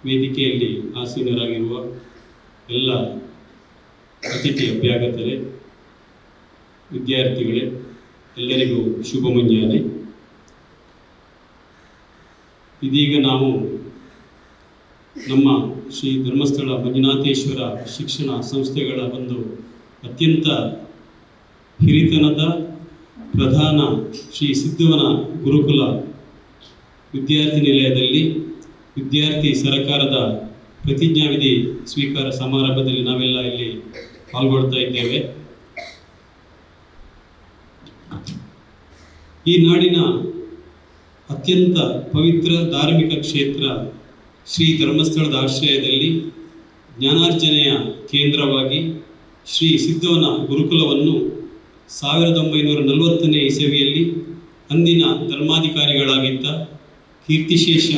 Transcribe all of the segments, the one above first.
ವೇದಿಕೆಯಲ್ಲಿ ಆಸೀನರಾಗಿರುವ ಎಲ್ಲ ಅತಿಥಿ ಅಭ್ಯಾಗತರೇ, ವಿದ್ಯಾರ್ಥಿಗಳೇ, ಎಲ್ಲರಿಗೂ ಶುಭ ಮುಂಜಾನೆ. ಇದೀಗ ನಾವು ನಮ್ಮ ಶ್ರೀ ಧರ್ಮಸ್ಥಳ ಮಂಜುನಾಥೇಶ್ವರ ಶಿಕ್ಷಣ ಸಂಸ್ಥೆಗಳ ಒಂದು ಅತ್ಯಂತ ಹಿರಿತನದ ಪ್ರಧಾನ ಶ್ರೀ ಸಿದ್ಧವನ ಗುರುಕುಲ ವಿದ್ಯಾರ್ಥಿ ನಿಲಯದಲ್ಲಿ ವಿದ್ಯಾರ್ಥಿ ಸರಕಾರದ ಪ್ರತಿಜ್ಞಾವಿಧಿ ಸ್ವೀಕಾರ ಸಮಾರಂಭದಲ್ಲಿ ನಾವೆಲ್ಲ ಇಲ್ಲಿ ಪಾಲ್ಗೊಳ್ತಾ ಇದ್ದೇವೆ. ಈ ನಾಡಿನ ಅತ್ಯಂತ ಪವಿತ್ರ ಧಾರ್ಮಿಕ ಕ್ಷೇತ್ರ ಶ್ರೀ ಧರ್ಮಸ್ಥಳದ ಆಶ್ರಯದಲ್ಲಿ ಜ್ಞಾನಾರ್ಜನೆಯ ಕೇಂದ್ರವಾಗಿ ಶ್ರೀ ಸಿದ್ಧವನ ಗುರುಕುಲವನ್ನು 1940ನೇ ಇಸವಿಯಲ್ಲಿ ಅಂದಿನ ಧರ್ಮಾಧಿಕಾರಿಗಳಾಗಿದ್ದ ಕೀರ್ತಿಶೇಷ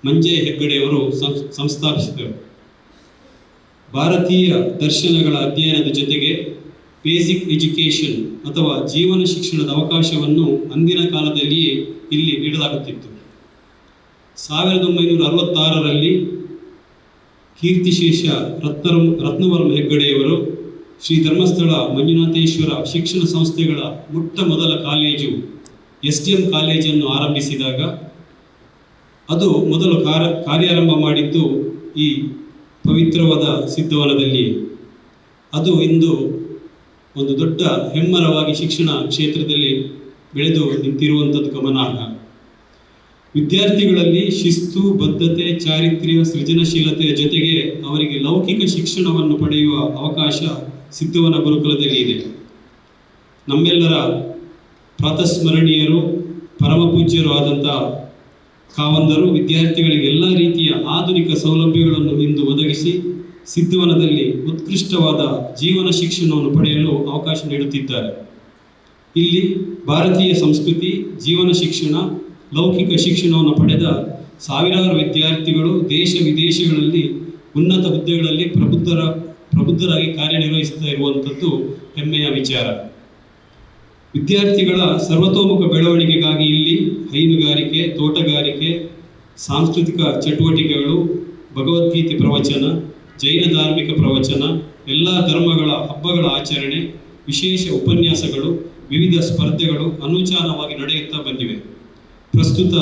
ಮಂಜಯ್ಯ ಹೆಗ್ಗಡೆಯವರು ಸಂಸ್ಥಾಪಿಸಿದರು. ಭಾರತೀಯ ದರ್ಶನಗಳ ಅಧ್ಯಯನದ ಜೊತೆಗೆ ಬೇಸಿಕ್ ಎಜುಕೇಷನ್ ಅಥವಾ ಜೀವನ ಶಿಕ್ಷಣದ ಅವಕಾಶವನ್ನು ಅಂದಿನ ಕಾಲದಲ್ಲಿಯೇ ಇಲ್ಲಿ ನೀಡಲಾಗುತ್ತಿತ್ತು. 1966ರಲ್ಲಿ ಕೀರ್ತಿಶೇಷ ರತ್ನವರ್ಮ ಹೆಗ್ಗಡೆಯವರು ಶ್ರೀ ಧರ್ಮಸ್ಥಳ ಮಂಜುನಾಥೇಶ್ವರ ಶಿಕ್ಷಣ ಸಂಸ್ಥೆಗಳ ಮೊಟ್ಟ ಮೊದಲ ಕಾಲೇಜು SDM ಕಾಲೇಜನ್ನು ಆರಂಭಿಸಿದಾಗ ಅದು ಮೊದಲು ಕಾರ್ಯಾರಂಭ ಮಾಡಿದ್ದು ಈ ಪವಿತ್ರವಾದ ಸಿದ್ಧವನದಲ್ಲಿ. ಅದು ಇಂದು ಒಂದು ದೊಡ್ಡ ಹೆಮ್ಮರವಾಗಿ ಶಿಕ್ಷಣ ಕ್ಷೇತ್ರದಲ್ಲಿ ಬೆಳೆದು ನಿಂತಿರುವಂಥದ್ದು ಗಮನಾರ್ಹ. ವಿದ್ಯಾರ್ಥಿಗಳಲ್ಲಿ ಶಿಸ್ತು, ಬದ್ಧತೆ, ಚಾರಿತ್ರ್ಯ, ಸೃಜನಶೀಲತೆಯ ಜೊತೆಗೆ ಅವರಿಗೆ ಲೌಕಿಕ ಶಿಕ್ಷಣವನ್ನು ಪಡೆಯುವ ಅವಕಾಶ ಸಿದ್ಧವನ ಗುರುಕುಲದಲ್ಲಿ ಇದೆ. ನಮ್ಮೆಲ್ಲರ ಪ್ರಾತಸ್ಮರಣೀಯರು, ಪರಮ ಪೂಜ್ಯರು ಆದಂಥ ಕಾವಂದರು ವಿದ್ಯಾರ್ಥಿಗಳಿಗೆ ಎಲ್ಲ ರೀತಿಯ ಆಧುನಿಕ ಸೌಲಭ್ಯಗಳನ್ನು ಇಂದು ಒದಗಿಸಿ ಸಿದ್ಧವನದಲ್ಲಿ ಉತ್ಕೃಷ್ಟವಾದ ಜೀವನ ಶಿಕ್ಷಣವನ್ನು ಪಡೆಯಲು ಅವಕಾಶ ನೀಡುತ್ತಿದ್ದಾರೆ. ಇಲ್ಲಿ ಭಾರತೀಯ ಸಂಸ್ಕೃತಿ, ಜೀವನ ಶಿಕ್ಷಣ, ಲೌಕಿಕ ಶಿಕ್ಷಣವನ್ನು ಪಡೆದ ಸಾವಿರಾರು ವಿದ್ಯಾರ್ಥಿಗಳು ದೇಶ ವಿದೇಶಗಳಲ್ಲಿ ಉನ್ನತ ಹುದ್ದೆಗಳಲ್ಲಿ ಪ್ರಬುದ್ಧರಾಗಿ ಕಾರ್ಯನಿರ್ವಹಿಸ್ತಾ ಇರುವಂಥದ್ದು ಹೆಮ್ಮೆಯ ವಿಚಾರ. ವಿದ್ಯಾರ್ಥಿಗಳ ಸರ್ವತೋಮುಖ ಬೆಳವಣಿಗೆಗಾಗಿ ಇಲ್ಲಿ ಹೈನುಗಾರಿಕೆ, ತೋಟಗಾರಿಕೆ, ಸಾಂಸ್ಕೃತಿಕ ಚಟುವಟಿಕೆಗಳು, ಭಗವದ್ಗೀತೆ ಪ್ರವಚನ, ಜೈನ ಧಾರ್ಮಿಕ ಪ್ರವಚನ, ಎಲ್ಲ ಧರ್ಮಗಳ ಹಬ್ಬಗಳ ಆಚರಣೆ, ವಿಶೇಷ ಉಪನ್ಯಾಸಗಳು, ವಿವಿಧ ಸ್ಪರ್ಧೆಗಳು ಅನುಚಾನವಾಗಿ ನಡೆಯುತ್ತಾ ಬಂದಿವೆ. ಪ್ರಸ್ತುತ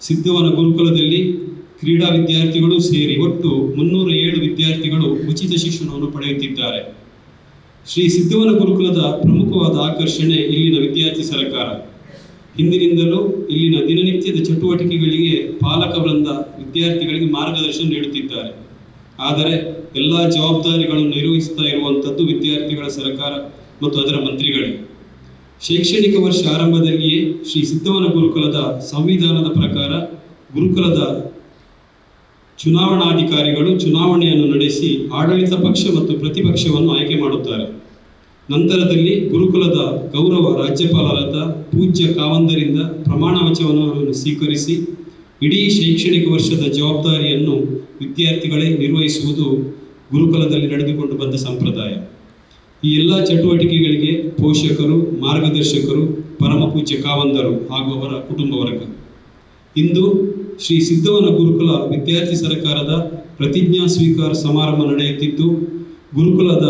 ಸಿದ್ಧವನ ಗುರುಕುಲದಲ್ಲಿ ಕ್ರೀಡಾ ವಿದ್ಯಾರ್ಥಿಗಳು ಸೇರಿ ಒಟ್ಟು 307 ವಿದ್ಯಾರ್ಥಿಗಳು ಉಚಿತ ಶಿಕ್ಷಣವನ್ನು ಪಡೆಯುತ್ತಿದ್ದಾರೆ. ಶ್ರೀ ಸಿದ್ಧವನ ಗುರುಕುಲದ ಪ್ರಮುಖವಾದ ಆಕರ್ಷಣೆ ಇಲ್ಲಿನ ವಿದ್ಯಾರ್ಥಿ ಸರಕಾರ. ಹಿಂದಿನಿಂದಲೂ ಇಲ್ಲಿನ ದಿನನಿತ್ಯದ ಚಟುವಟಿಕೆಗಳಿಗೆ ಪಾಲಕ ವೃಂದ ವಿದ್ಯಾರ್ಥಿಗಳಿಗೆ ಮಾರ್ಗದರ್ಶನ ನೀಡುತ್ತಿದ್ದಾರೆ. ಆದರೆ ಎಲ್ಲ ಜವಾಬ್ದಾರಿಗಳನ್ನು ನಿರ್ವಹಿಸ್ತಾ ಇರುವಂಥದ್ದು ವಿದ್ಯಾರ್ಥಿಗಳ ಸರಕಾರ ಮತ್ತು ಅದರ ಮಂತ್ರಿಗಳೇ. ಶೈಕ್ಷಣಿಕ ವರ್ಷ ಆರಂಭದಲ್ಲಿಯೇ ಶ್ರೀ ಸಿದ್ಧವನ ಗುರುಕುಲದ ಸಂವಿಧಾನದ ಪ್ರಕಾರ ಗುರುಕುಲದ ಚುನಾವಣಾಧಿಕಾರಿಗಳು ಚುನಾವಣೆಯನ್ನು ನಡೆಸಿ ಆಡಳಿತ ಪಕ್ಷ ಮತ್ತು ಪ್ರತಿಪಕ್ಷವನ್ನು ಆಯ್ಕೆ ಮಾಡುತ್ತಾರೆ. ನಂತರದಲ್ಲಿ ಗುರುಕುಲದ ಗೌರವ ರಾಜ್ಯಪಾಲರಾದ ಪೂಜ್ಯ ಕಾವಂದರಿಂದ ಪ್ರಮಾಣ ವಚನವನ್ನು ಸ್ವೀಕರಿಸಿ ಇಡೀ ಶೈಕ್ಷಣಿಕ ವರ್ಷದ ಜವಾಬ್ದಾರಿಯನ್ನು ವಿದ್ಯಾರ್ಥಿಗಳೇ ನಿರ್ವಹಿಸುವುದು ಗುರುಕುಲದಲ್ಲಿ ನಡೆದುಕೊಂಡು ಬಂದ ಸಂಪ್ರದಾಯ. ಈ ಎಲ್ಲ ಚಟುವಟಿಕೆಗಳಿಗೆ ಪೋಷಕರು, ಮಾರ್ಗದರ್ಶಕರು ಪರಮ ಪೂಜ್ಯ ಕಾವಂದರು ಹಾಗೂ ಅವರ ಕುಟುಂಬ ವರ್ಗ. ಇಂದು ಶ್ರೀ ಸಿದ್ಧವನ ಗುರುಕುಲ ವಿದ್ಯಾರ್ಥಿ ಸರಕಾರದ ಪ್ರತಿಜ್ಞಾ ಸ್ವೀಕಾರ ಸಮಾರಂಭ ನಡೆಯುತ್ತಿದ್ದು, ಗುರುಕುಲದ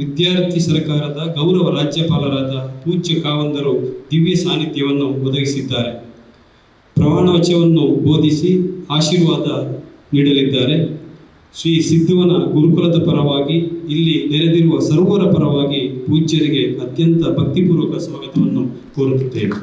ವಿದ್ಯಾರ್ಥಿ ಸರಕಾರದ ಗೌರವ ರಾಜ್ಯಪಾಲರಾದ ಪೂಜ್ಯ ಕಾವಂದರು ದಿವ್ಯ ಸಾನ್ನಿಧ್ಯವನ್ನು ಒದಗಿಸಿದ್ದಾರೆ. ಪ್ರಮಾಣ ವಚನವನ್ನು ಬೋಧಿಸಿ ಆಶೀರ್ವಾದ ನೀಡಲಿದ್ದಾರೆ. ಶ್ರೀ ಸಿದ್ಧವನ ಗುರುಕುಲದ ಪರವಾಗಿ ಇಲ್ಲಿ ನೆರೆದಿರುವ ಸರ್ವರ ಪರವಾಗಿ ಪೂಜ್ಯರಿಗೆ ಅತ್ಯಂತ ಭಕ್ತಿಪೂರ್ವಕ ಸ್ವಾಗತವನ್ನು ಕೋರುತ್ತೇವೆ.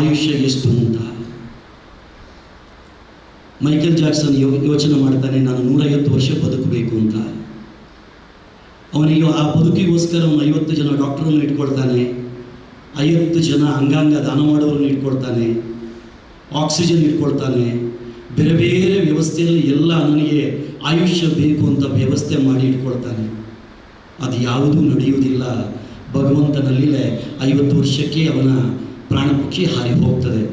ಆಯುಷ್ಯ ಎಷ್ಟು ಅಂತ. ಮೈಕಲ್ ಜಾಕ್ಸನ್ ಯೋಚನೆ ಮಾಡ್ತಾನೆ, ನಾನು 150 ವರ್ಷ ಬದುಕಬೇಕು ಅಂತ. ಅವನಿಗೆ ಆ ಬದುಕಿಗೋಸ್ಕರ ಅವನು 50 ಜನ ಡಾಕ್ಟರನ್ನು ಇಟ್ಕೊಳ್ತಾನೆ, 50 ಜನ ಅಂಗಾಂಗ ದಾನ ಮಾಡೋರನ್ನು ಇಟ್ಕೊಳ್ತಾನೆ, ಆಕ್ಸಿಜನ್ ಇಟ್ಕೊಳ್ತಾನೆ, ಬೇರೆ ಬೇರೆ ವ್ಯವಸ್ಥೆಯಲ್ಲಿ ಎಲ್ಲ ನನಗೆ ಆಯುಷ್ಯ ಬೇಕು ಅಂತ ವ್ಯವಸ್ಥೆ ಮಾಡಿ ಇಟ್ಕೊಳ್ತಾನೆ. ಅದು ಯಾವುದೂ ನಡೆಯುವುದಿಲ್ಲ. ಭಗವಂತನ ಲೀಲೆ 50 ವರ್ಷಕ್ಕೆ ಅವನ ಪ್ರಾಣಪಕ್ಷಿ ಹಾರಿ ಹೋಗ್ತದೆ.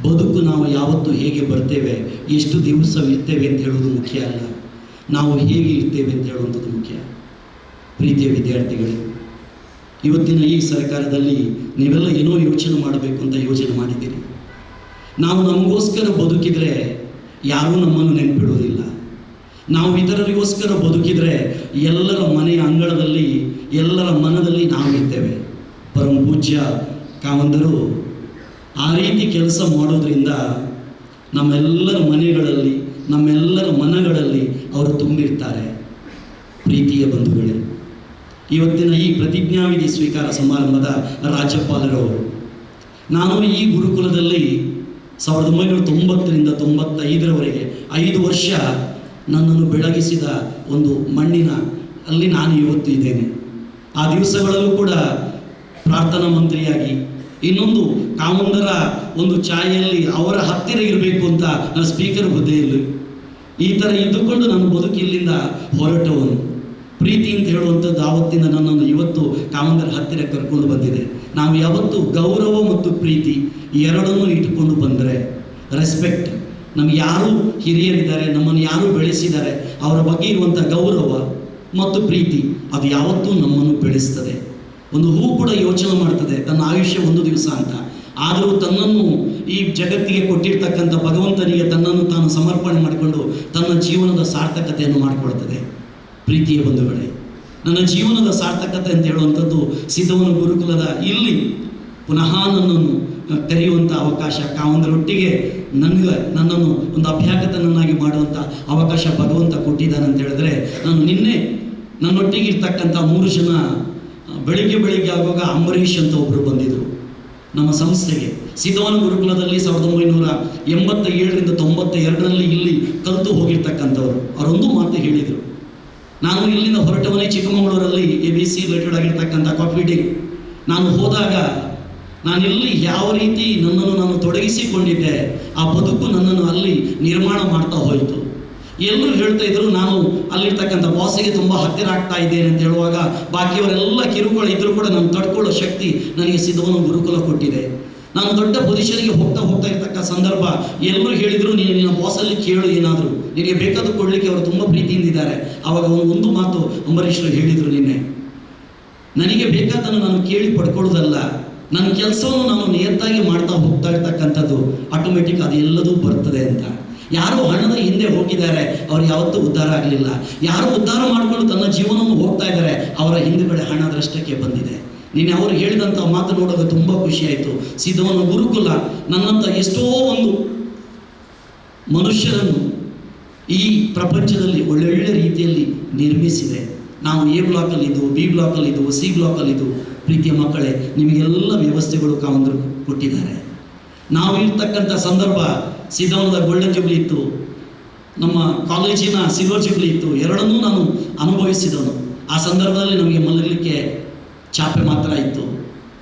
ಬದುಕು ನಾವು ಯಾವತ್ತು ಹೇಗೆ ಬರ್ತೇವೆ, ಎಷ್ಟು ದಿವಸ ಇರ್ತೇವೆ ಅಂತ ಹೇಳೋದು ಮುಖ್ಯ ಅಲ್ಲ, ನಾವು ಹೇಗೆ ಇರ್ತೇವೆ ಅಂತ ಹೇಳುವಂಥದ್ದು ಮುಖ್ಯ. ಪ್ರೀತಿಯ ವಿದ್ಯಾರ್ಥಿಗಳೇ, ಇವತ್ತಿನ ಈ ಸರ್ಕಾರದಲ್ಲಿ ನೀವೆಲ್ಲ ಏನೋ ಯೋಚನೆ ಮಾಡಬೇಕು ಅಂತ ಯೋಚನೆ ಮಾಡಿದ್ದೀರಿ. ನಾವು ನಮಗೋಸ್ಕರ ಬದುಕಿದರೆ ಯಾರೂ ನಮ್ಮನ್ನು ನೆನಪಿಡೋದಿಲ್ಲ. ನಾವು ಇತರರಿಗೋಸ್ಕರ ಬದುಕಿದರೆ ಎಲ್ಲರ ಮನೆಯ ಅಂಗಳದಲ್ಲಿ, ಎಲ್ಲರ ಮನದಲ್ಲಿ ನಾವು ಇರ್ತೇವೆ. ಪರಮ ಪೂಜ್ಯ ಕಾವಂದರು ಆ ರೀತಿ ಕೆಲಸ ಮಾಡೋದ್ರಿಂದ ನಮ್ಮೆಲ್ಲರ ಮನೆಗಳಲ್ಲಿ, ನಮ್ಮೆಲ್ಲರ ಮನಗಳಲ್ಲಿ ಅವರು ತುಂಬಿರ್ತಾರೆ. ಪ್ರೀತಿಯ ಬಂಧುಗಳೇ, ಇವತ್ತಿನ ಈ ಪ್ರತಿಜ್ಞಾವಿಧಿ ಸ್ವೀಕಾರ ಸಮಾರಂಭದ ರಾಜ್ಯಪಾಲರವರು, ನಾನು ಈ ಗುರುಕುಲದಲ್ಲಿ 1990ರಿಂದ 95ರವರೆಗೆ 5 ವರ್ಷ ನನ್ನನ್ನು ಬೆಳಗಿಸಿದ ಒಂದು ಮಣ್ಣಿನ ಅಲ್ಲಿ ನಾನು ಇವತ್ತು ಇದ್ದೇನೆ. ಆ ದಿವಸಗಳಲ್ಲೂ ಕೂಡ ಪ್ರಾರ್ಥನಾ ಮಂತ್ರಿಯಾಗಿ, ಇನ್ನೊಂದು ಕಾವಂದರ ಒಂದು ಛಾಯೆಯಲ್ಲಿ ಅವರ ಹತ್ತಿರ ಇರಬೇಕು ಅಂತ ನಾನು ಸ್ಪೀಕರ್ ಹುದ್ದೆಯಲ್ಲಿ ಈ ಥರ ಇದ್ದುಕೊಂಡು ನಾನು ಬದುಕಿಲ್ಲಿಂದ ಹೊರಟವನು. ಪ್ರೀತಿ ಅಂತ ಹೇಳುವಂಥದ್ದು ಆವತ್ತಿಂದ ನನ್ನನ್ನು ಇವತ್ತು ಕಾವಂದರ ಹತ್ತಿರ ಕರ್ಕೊಂಡು ಬಂದಿದೆ. ನಾವು ಯಾವತ್ತು ಗೌರವ ಮತ್ತು ಪ್ರೀತಿ ಎರಡನ್ನೂ ಇಟ್ಟುಕೊಂಡು ಬಂದರೆ, ರೆಸ್ಪೆಕ್ಟ್, ನಮ್ಗೆ ಯಾರು ಹಿರಿಯರಿದ್ದಾರೆ, ನಮ್ಮನ್ನು ಯಾರು ಬೆಳೆಸಿದ್ದಾರೆ, ಅವರ ಬಗ್ಗೆ ಇರುವಂಥ ಗೌರವ ಮತ್ತು ಪ್ರೀತಿ, ಅದು ಯಾವತ್ತೂ ನಮ್ಮನ್ನು ಬೆಳೆಸ್ತದೆ. ಒಂದು ಹೂ ಕೂಡ ಯೋಚನೆ ಮಾಡ್ತದೆ ತನ್ನ ಆಯುಷ್ಯ 1 ದಿವಸ ಅಂತ, ಆದರೂ ತನ್ನನ್ನು ಈ ಜಗತ್ತಿಗೆ ಕೊಟ್ಟಿರ್ತಕ್ಕಂಥ ಭಗವಂತನಿಗೆ ತನ್ನನ್ನು ತಾನು ಸಮರ್ಪಣೆ ಮಾಡಿಕೊಂಡು ತನ್ನ ಜೀವನದ ಸಾರ್ಥಕತೆಯನ್ನು ಮಾಡಿಕೊಳ್ತದೆ. ಪ್ರೀತಿಯ ಬಂಧುಗಳೇ, ನನ್ನ ಜೀವನದ ಸಾರ್ಥಕತೆ ಅಂತ ಹೇಳುವಂಥದ್ದು ಸಿದ್ಧವನ ಗುರುಕುಲದ ಇಲ್ಲಿ ಪುನಃ ನನ್ನನ್ನು ಕರೆಯುವಂಥ ಅವಕಾಶ, ಕಾವಂದರೊಟ್ಟಿಗೆ ನನ್ನನ್ನು ಒಂದು ಅಭ್ಯಾಗತನನ್ನಾಗಿ ಮಾಡುವಂಥ ಅವಕಾಶ ಭಗವಂತ ಕೊಟ್ಟಿದ್ದಾನೆ ಅಂತ ಹೇಳಿದ್ರೆ, ನಾನು ನಿನ್ನೆ ನನ್ನೊಟ್ಟಿಗೆ ಇರ್ತಕ್ಕಂಥ 3 ಜನ ಬೆಳಿಗ್ಗೆ ಆಗುವಾಗ ಅಂಬರೀಷ್ ಅಂತ ಒಬ್ಬರು ಬಂದಿದ್ದರು ನಮ್ಮ ಸಂಸ್ಥೆಗೆ. ಸಿದ್ಧವನ ಗುರುಕುಲದಲ್ಲಿ 1987ರಿಂದ 92ರಲ್ಲಿ ಇಲ್ಲಿ ಕಲಿತು ಹೋಗಿರ್ತಕ್ಕಂಥವ್ರು. ಅವರೊಂದು ಮಾತು ಹೇಳಿದರು, ನಾನು ಇಲ್ಲಿಂದ ಹೊರಟವನೇ ಚಿಕ್ಕಮಗಳೂರಲ್ಲಿ ABC ರಿಲೇಟೆಡ್ ಆಗಿರ್ತಕ್ಕಂಥ ಕಾಫಿ ಡೇ ನಾನು ಹೋದಾಗ ನಾನೆಲ್ಲಿ ಯಾವ ರೀತಿ ನನ್ನನ್ನು ನಾನು ತೊಡಗಿಸಿಕೊಂಡಿದ್ದೆ, ಆ ಬದುಕು ನನ್ನನ್ನು ಅಲ್ಲಿ ನಿರ್ಮಾಣ ಮಾಡ್ತಾ ಹೋಯಿತು. ಎಲ್ಲರೂ ಹೇಳ್ತಾ ಇದ್ರು ನಾನು ಅಲ್ಲಿರ್ತಕ್ಕಂಥ ಬಾಸಿಗೆ ತುಂಬ ಹತ್ತಿರ ಆಗ್ತಾ ಇದ್ದೇನೆ ಅಂತ ಹೇಳುವಾಗ ಬಾಕಿಯವರೆಲ್ಲ ಕಿರುಕುಳ ಇದ್ರೂ ಕೂಡ ನಾನು ತಡ್ಕೊಳ್ಳೋ ಶಕ್ತಿ ನನಗೆ ಸಿದ್ಧವನ ಗುರುಕುಲ ಕೊಟ್ಟಿದೆ. ನಾನು ದೊಡ್ಡ ಪೊಸಿಷನ್ಗೆ ಹೋಗ್ತಾ ಇರ್ತಕ್ಕ ಸಂದರ್ಭ ಎಲ್ಲರೂ ಹೇಳಿದರು, ನಿನ್ನ ಬಾಸಲ್ಲಿ ಕೇಳು, ಏನಾದರೂ ನಿನಗೆ ಬೇಕಾದ ಕೊಡಲಿಕ್ಕೆ ಅವರು ತುಂಬ ಪ್ರೀತಿಯಿಂದ ಇದ್ದಾರೆ. ಆವಾಗ ಒಂದು ಮಾತು ಅಂಬರೀಶ್ರು ಹೇಳಿದರು, ನಿನ್ನೆ ನನಗೆ ಬೇಕಾದನ್ನು ನಾನು ಕೇಳಿ ಪಡ್ಕೊಳ್ಳೋದಲ್ಲ, ನನ್ನ ಕೆಲಸವನ್ನು ನಾನು ನಿಯತ್ತಾಗಿ ಮಾಡ್ತಾ ಹೋಗ್ತಾ ಇರ್ತಕ್ಕಂಥದ್ದು ಆಟೋಮೆಟಿಕ್ ಅದು ಎಲ್ಲದೂ ಬರ್ತದೆ ಅಂತ. ಯಾರು ಹಣದ ಹಿಂದೆ ಹೋಗಿದ್ದಾರೆ ಅವರು ಯಾವತ್ತೂ ಉದ್ಧಾರ ಆಗಲಿಲ್ಲ. ಯಾರು ಉದ್ಧಾರ ಮಾಡಿಕೊಂಡು ತನ್ನ ಜೀವನವನ್ನು ಹೋಗ್ತಾ ಇದ್ದಾರೆ ಅವರ ಹಿಂದುಗಡೆ ಹಣ ಅದರಷ್ಟಕ್ಕೆ ಬಂದಿದೆ. ನಿನ್ನೆ ಅವರು ಹೇಳಿದಂಥ ಮಾತು ನೋಡೋದು ತುಂಬ ಖುಷಿಯಾಯಿತು. ಸಿದ್ಧವನ ಗುರುಕುಲ ನನ್ನಂಥ ಎಷ್ಟೋ ಒಂದು ಮನುಷ್ಯರನ್ನು ಈ ಪ್ರಪಂಚದಲ್ಲಿ ಒಳ್ಳೊಳ್ಳೆ ರೀತಿಯಲ್ಲಿ ನಿರ್ಮಿಸಿದೆ. ನಾವು A ಬ್ಲಾಕಲ್ಲಿದ್ದು, B ಬ್ಲಾಕಲ್ಲಿದ್ದು, C ಬ್ಲಾಕಲ್ಲಿದ್ದು. ಪ್ರೀತಿಯ ಮಕ್ಕಳೇ, ನಿಮಗೆಲ್ಲ ವ್ಯವಸ್ಥೆಗಳು ಕಾವಂದರು ಕೊಟ್ಟಿದ್ದಾರೆ. ನಾವು ಇರ್ತಕ್ಕಂಥ ಸಂದರ್ಭ ಸಿದ್ಧವನದ ಗೋಲ್ಡನ್ ಜುಬ್ಲಿ ಇತ್ತು, ನಮ್ಮ ಕಾಲೇಜಿನ ಸಿಲ್ವರ್ ಜುಬ್ಲಿ ಇತ್ತು. ಎರಡನ್ನೂ ನಾನು ಅನುಭವಿಸಿದವನು. ಆ ಸಂದರ್ಭದಲ್ಲಿ ನಮಗೆ ಮಲಗಲಿಕ್ಕೆ ಚಾಪೆ ಮಾತ್ರ ಇತ್ತು.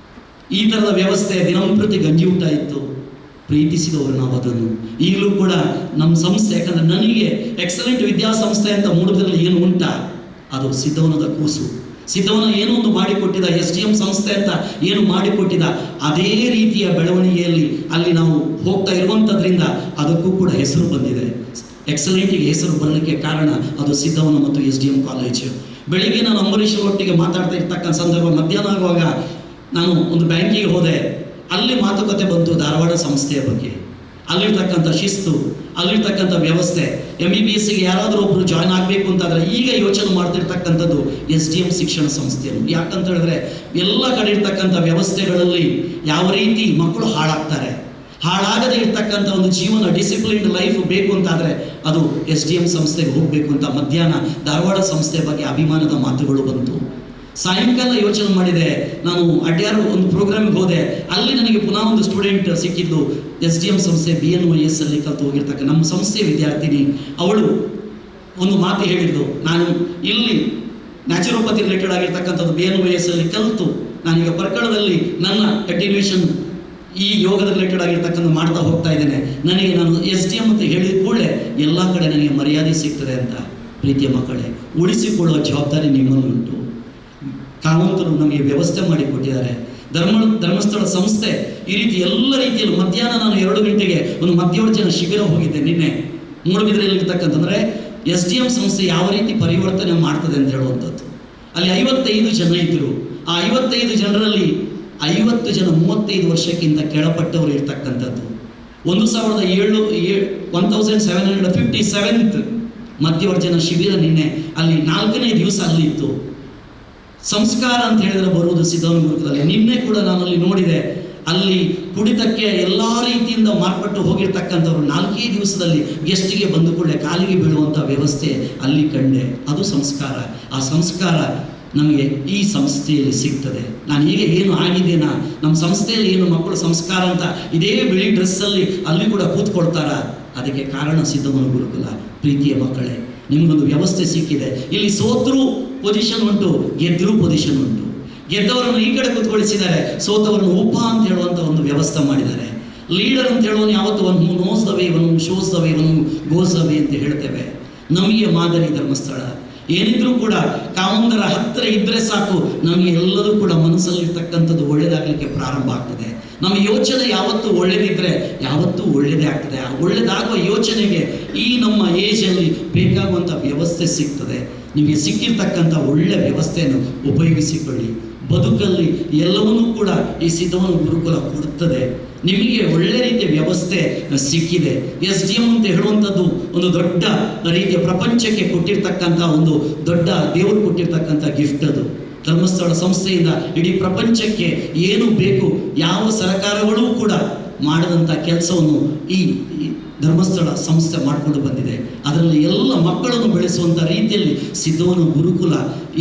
ಈ ಥರದ ವ್ಯವಸ್ಥೆ, ದಿನಂಪ್ರತಿ ಗಂಜಿ ಊಟ ಇತ್ತು. ಪ್ರೀತಿಸಿದವರು ನಾವು ಅದನ್ನು. ಈಗಲೂ ಕೂಡ ನಮ್ಮ ಸಂಸ್ಥೆ, ಯಾಕಂದರೆ ನನಗೆ ಎಕ್ಸಲೆಂಟ್ ವಿದ್ಯಾಸಂಸ್ಥೆ ಅಂತ ಮೂಡೋದ್ರಲ್ಲಿ ಏನು ಉಂಟ, ಅದು ಸಿದ್ಧವನದ ಕೂಸು. ಸಿದ್ಧವನ ಏನೋ ಒಂದು ಮಾಡಿಕೊಟ್ಟಿದ್ದ, SDM ಸಂಸ್ಥೆ ಅಂತ ಏನು ಮಾಡಿಕೊಟ್ಟಿದ್ದ, ಅದೇ ರೀತಿಯ ಬೆಳವಣಿಗೆಯಲ್ಲಿ ಅಲ್ಲಿ ನಾವು ಹೋಗ್ತಾ ಇರುವಂಥದ್ರಿಂದ ಅದಕ್ಕೂ ಕೂಡ ಹೆಸರು ಬಂದಿದೆ. ಎಕ್ಸಲೆಂಟಿಗೆ ಹೆಸರು ಬರಲಿಕ್ಕೆ ಕಾರಣ ಅದು ಸಿದ್ಧವನ ಮತ್ತು SDM ಕಾಲೇಜು. ಬೆಳಿಗ್ಗೆ ನಾನು ಅಂಬರೀಷ್ ಒಟ್ಟಿಗೆ ಮಾತಾಡ್ತಾ ಇರ್ತಕ್ಕಂಥ ಸಂದರ್ಭ, ಮಧ್ಯಾಹ್ನ ಆಗುವಾಗ ನಾನು ಒಂದು ಬ್ಯಾಂಕಿಗೆ ಹೋದೆ. ಅಲ್ಲಿ ಮಾತುಕತೆ ಬಂತು ಧಾರವಾಡ ಸಂಸ್ಥೆಯ ಬಗ್ಗೆ, ಅಲ್ಲಿರ್ತಕ್ಕಂಥ ಶಿಸ್ತು, ಅಲ್ಲಿರ್ತಕ್ಕಂಥ ವ್ಯವಸ್ಥೆ. MBBSಗೆ ಯಾರಾದರೂ ಒಬ್ಬರು ಜಾಯ್ನ್ ಆಗಬೇಕು ಅಂತಾದರೆ ಈಗ ಯೋಚನೆ ಮಾಡ್ತಿರ್ತಕ್ಕಂಥದ್ದು SDM ಶಿಕ್ಷಣ ಸಂಸ್ಥೆಯನ್ನು. ಯಾಕಂತ ಹೇಳಿದ್ರೆ ಎಲ್ಲ ಕಡೆ ಇರ್ತಕ್ಕಂಥ ವ್ಯವಸ್ಥೆಗಳಲ್ಲಿ ಯಾವ ರೀತಿ ಮಕ್ಕಳು ಹಾಳಾಗ್ತಾರೆ, ಹಾಳಾಗದೇ ಇರ್ತಕ್ಕಂಥ ಒಂದು ಜೀವನ, ಡಿಸಿಪ್ಲಿನ್ಡ್ ಲೈಫ್ ಬೇಕು ಅಂತಾದರೆ ಅದು SDM ಸಂಸ್ಥೆಗೆ ಹೋಗಬೇಕು ಅಂತ ಮಧ್ಯಾಹ್ನ ಧಾರವಾಡ ಸಂಸ್ಥೆ ಬಗ್ಗೆ ಅಭಿಮಾನದ ಮಾತುಗಳು ಬಂತು. ಸಾಯಂಕಾಲ ಯೋಚನೆ ಮಾಡಿದೆ, ನಾನು ಅಡ್ಯಾರು ಒಂದು ಪ್ರೋಗ್ರಾಮಿಗೆ ಹೋದೆ, ಅಲ್ಲಿ ನನಗೆ ಪುನಃ ಒಂದು ಸ್ಟೂಡೆಂಟ್ ಸಿಕ್ಕಿದ್ದು, SDM ಸಂಸ್ಥೆ BNYS ಅಲ್ಲಿ ಕಲಿತು ಹೋಗಿರ್ತಕ್ಕ ನಮ್ಮ ಸಂಸ್ಥೆಯ ವಿದ್ಯಾರ್ಥಿನಿ. ಅವಳು ಒಂದು ಮಾತು ಹೇಳಿದ್ಲು, ನಾನು ಇಲ್ಲಿ ನ್ಯಾಚುರೋಪತಿ ರಿಲೇಟೆಡ್ ಆಗಿರ್ತಕ್ಕಂಥದ್ದು BNYS ಅಲ್ಲಿ ಕಲಿತು ನಾನೀಗ ಪರ್ಕಳದಲ್ಲಿ ನನ್ನ ಕಂಟಿನ್ಯೂಷನ್ ಈ ಯೋಗದ ರಿಲೇಟೆಡ್ ಆಗಿರ್ತಕ್ಕಂಥ ಮಾಡ್ತಾ ಹೋಗ್ತಾ ಇದ್ದೇನೆ. ನನಗೆ ನಾನು SDM ಅಂತ ಹೇಳಿದ ಕೂಡಲೇ ಎಲ್ಲ ಕಡೆ ನನಗೆ ಮರ್ಯಾದೆ ಸಿಗ್ತದೆ ಅಂತ. ಪ್ರೀತಿಯ ಮಕ್ಕಳೇ, ಉಳಿಸಿಕೊಳ್ಳುವ ಜವಾಬ್ದಾರಿ ನಿಮ್ಮನ್ನುಂಟು. ಕಾವಂತರು ನಮಗೆ ವ್ಯವಸ್ಥೆ ಮಾಡಿಕೊಟ್ಟಿದ್ದಾರೆ. ಧರ್ಮಸ್ಥಳ ಸಂಸ್ಥೆ ಈ ರೀತಿ ಎಲ್ಲ ರೀತಿಯಲ್ಲೂ ಮಧ್ಯಾಹ್ನ ನಾನು 2 ಗಂಟೆಗೆ ಒಂದು ಮಧ್ಯವರ್ಜನ ಶಿಬಿರ ಹೋಗಿದ್ದೆ ನಿನ್ನೆ ಮೂಡುಬಿದಿರೆಯಲ್ಲಿರ್ತಕ್ಕಂಥಂದರೆ SDM ಸಂಸ್ಥೆ ಯಾವ ರೀತಿ ಪರಿವರ್ತನೆ ಮಾಡ್ತದೆ ಅಂತ ಹೇಳುವಂಥದ್ದು. ಅಲ್ಲಿ 55 ಜನ ಇದ್ದರು. ಆ 55 ಜನರಲ್ಲಿ 50 ಜನ 35 ವರ್ಷಕ್ಕಿಂತ ಕೆಳಪಟ್ಟವರು ಇರ್ತಕ್ಕಂಥದ್ದು. 1757th ಮಧ್ಯವರ್ಜನ ಶಿಬಿರ ನಿನ್ನೆ ಅಲ್ಲಿ 4ನೇ ದಿವಸ ಅಲ್ಲಿತ್ತು. ಸಂಸ್ಕಾರ ಅಂತ ಹೇಳಿದ್ರೆ ಬರುವುದು ಸಿದ್ಧವನ ಗುರುಕುಲದಲ್ಲಿ. ನಿನ್ನೆ ಕೂಡ ನಾನು ಅಲ್ಲಿ ನೋಡಿದೆ, ಅಲ್ಲಿ ಕುಡಿತಕ್ಕೆ ಎಲ್ಲ ರೀತಿಯಿಂದ ಮಾರ್ಪಟ್ಟು ಹೋಗಿರ್ತಕ್ಕಂಥವ್ರು 4 ದಿವಸದಲ್ಲಿ ಗೆಸ್ಟಿಗೆ ಬಂದು ಕೂಡಲೇ ಕಾಲಿಗೆ ಬೀಳುವಂಥ ವ್ಯವಸ್ಥೆ ಅಲ್ಲಿ ಕಂಡೆ. ಅದು ಸಂಸ್ಕಾರ. ಆ ಸಂಸ್ಕಾರ ನಮಗೆ ಈ ಸಂಸ್ಥೆಯಲ್ಲಿ ಸಿಗ್ತದೆ. ನಾನು ಈಗ ಏನು ಆಗಿದ್ದೇನಾ, ನಮ್ಮ ಸಂಸ್ಥೆಯಲ್ಲಿ ಏನು ಮಕ್ಕಳು ಸಂಸ್ಕಾರ ಅಂತ ಇದೇ ಬಿಳಿ ಡ್ರೆಸ್ಸಲ್ಲಿ ಅಲ್ಲಿ ಕೂಡ ಕೂತ್ಕೊಳ್ತಾರ, ಅದಕ್ಕೆ ಕಾರಣ ಸಿದ್ಧವನ ಗುರುಕುಲ. ಪ್ರೀತಿಯ ಮಕ್ಕಳೇ, ನಿಮಗೊಂದು ವ್ಯವಸ್ಥೆ ಸಿಕ್ಕಿದೆ. ಇಲ್ಲಿ ಸೋತ್ರೂ ಪೊಸಿಷನ್ ಉಂಟು, ಗೆದ್ದರೂ ಪೊಸಿಷನ್ ಉಂಟು. ಗೆದ್ದವರನ್ನು ಈ ಕಡೆ ಕೂತ್ಕೊಳಿಸಿದ್ದಾರೆ, ಸೋತವರನ್ನು ಉಪ ಅಂತ ಹೇಳುವಂಥ ಒಂದು ವ್ಯವಸ್ಥೆ ಮಾಡಿದ್ದಾರೆ. ಲೀಡರ್ ಅಂತ ಹೇಳೋನು ಯಾವತ್ತು ಒಂದು ನೋಸ್ ದ ವೇ, ಒಂದು ಶೋಸ್ ದ ವೇ, ಒಂದು ಗೋಸ್ ದ ವೇ ಅಂತ ಹೇಳ್ತೇವೆ. ನಮಗೆ ಮಾದರಿ ಧರ್ಮಸ್ಥಳ. ಏನಿದ್ರೂ ಕೂಡ ಕಾವಂದರ ಹತ್ತಿರ ಇದ್ದರೆ ಸಾಕು, ನಮಗೆ ಎಲ್ಲರೂ ಕೂಡ ಮನಸ್ಸಲ್ಲಿರ್ತಕ್ಕಂಥದ್ದು ಒಳ್ಳೆಯದಾಗಲಿಕ್ಕೆ ಪ್ರಾರಂಭ ಆಗ್ತದೆ. ನಮ್ಮ ಯೋಚನೆ ಯಾವತ್ತೂ ಒಳ್ಳೆಯದಿದ್ದರೆ ಯಾವತ್ತೂ ಒಳ್ಳೆಯದೇ ಆಗ್ತದೆ. ಆ ಒಳ್ಳೆಯದಾಗುವ ಯೋಚನೆಗೆ ಈ ನಮ್ಮ ಏಜಲ್ಲಿ ಬೇಕಾಗುವಂಥ ವ್ಯವಸ್ಥೆ ಸಿಗ್ತದೆ. ನಿಮಗೆ ಸಿಕ್ಕಿರ್ತಕ್ಕಂಥ ಒಳ್ಳೆಯ ವ್ಯವಸ್ಥೆಯನ್ನು ಉಪಯೋಗಿಸಿಕೊಳ್ಳಿ. ಬದುಕಲ್ಲಿ ಎಲ್ಲವನ್ನೂ ಕೂಡ ಈ ಸಿದ್ಧವನ ಗುರುಕುಲ ಕೊಡುತ್ತದೆ. ನಿಮಗೆ ಒಳ್ಳೆ ರೀತಿಯ ವ್ಯವಸ್ಥೆ ಸಿಕ್ಕಿದೆ. SDM ಅಂತ ಹೇಳುವಂಥದ್ದು ಒಂದು ದೊಡ್ಡ ರೀತಿಯ ಪ್ರಪಂಚಕ್ಕೆ ಕೊಟ್ಟಿರ್ತಕ್ಕಂಥ ಒಂದು ದೊಡ್ಡ ದೇವರು ಕೊಟ್ಟಿರ್ತಕ್ಕಂಥ ಗಿಫ್ಟ್. ಅದು ಧರ್ಮಸ್ಥಳ ಸಂಸ್ಥೆಯಿಂದ ಇಡೀ ಪ್ರಪಂಚಕ್ಕೆ ಏನು ಬೇಕು, ಯಾವ ಸರ್ಕಾರಗಳೂ ಕೂಡ ಮಾಡದಂಥ ಕೆಲಸವನ್ನು ಈ ಧರ್ಮಸ್ಥಳ ಸಂಸ್ಥೆ ಮಾಡಿಕೊಂಡು ಬಂದಿದೆ. ಅದರಲ್ಲಿ ಎಲ್ಲ ಮಕ್ಕಳನ್ನು ಬೆಳೆಸುವಂಥ ರೀತಿಯಲ್ಲಿ ಸಿದ್ಧವನ ಗುರುಕುಲ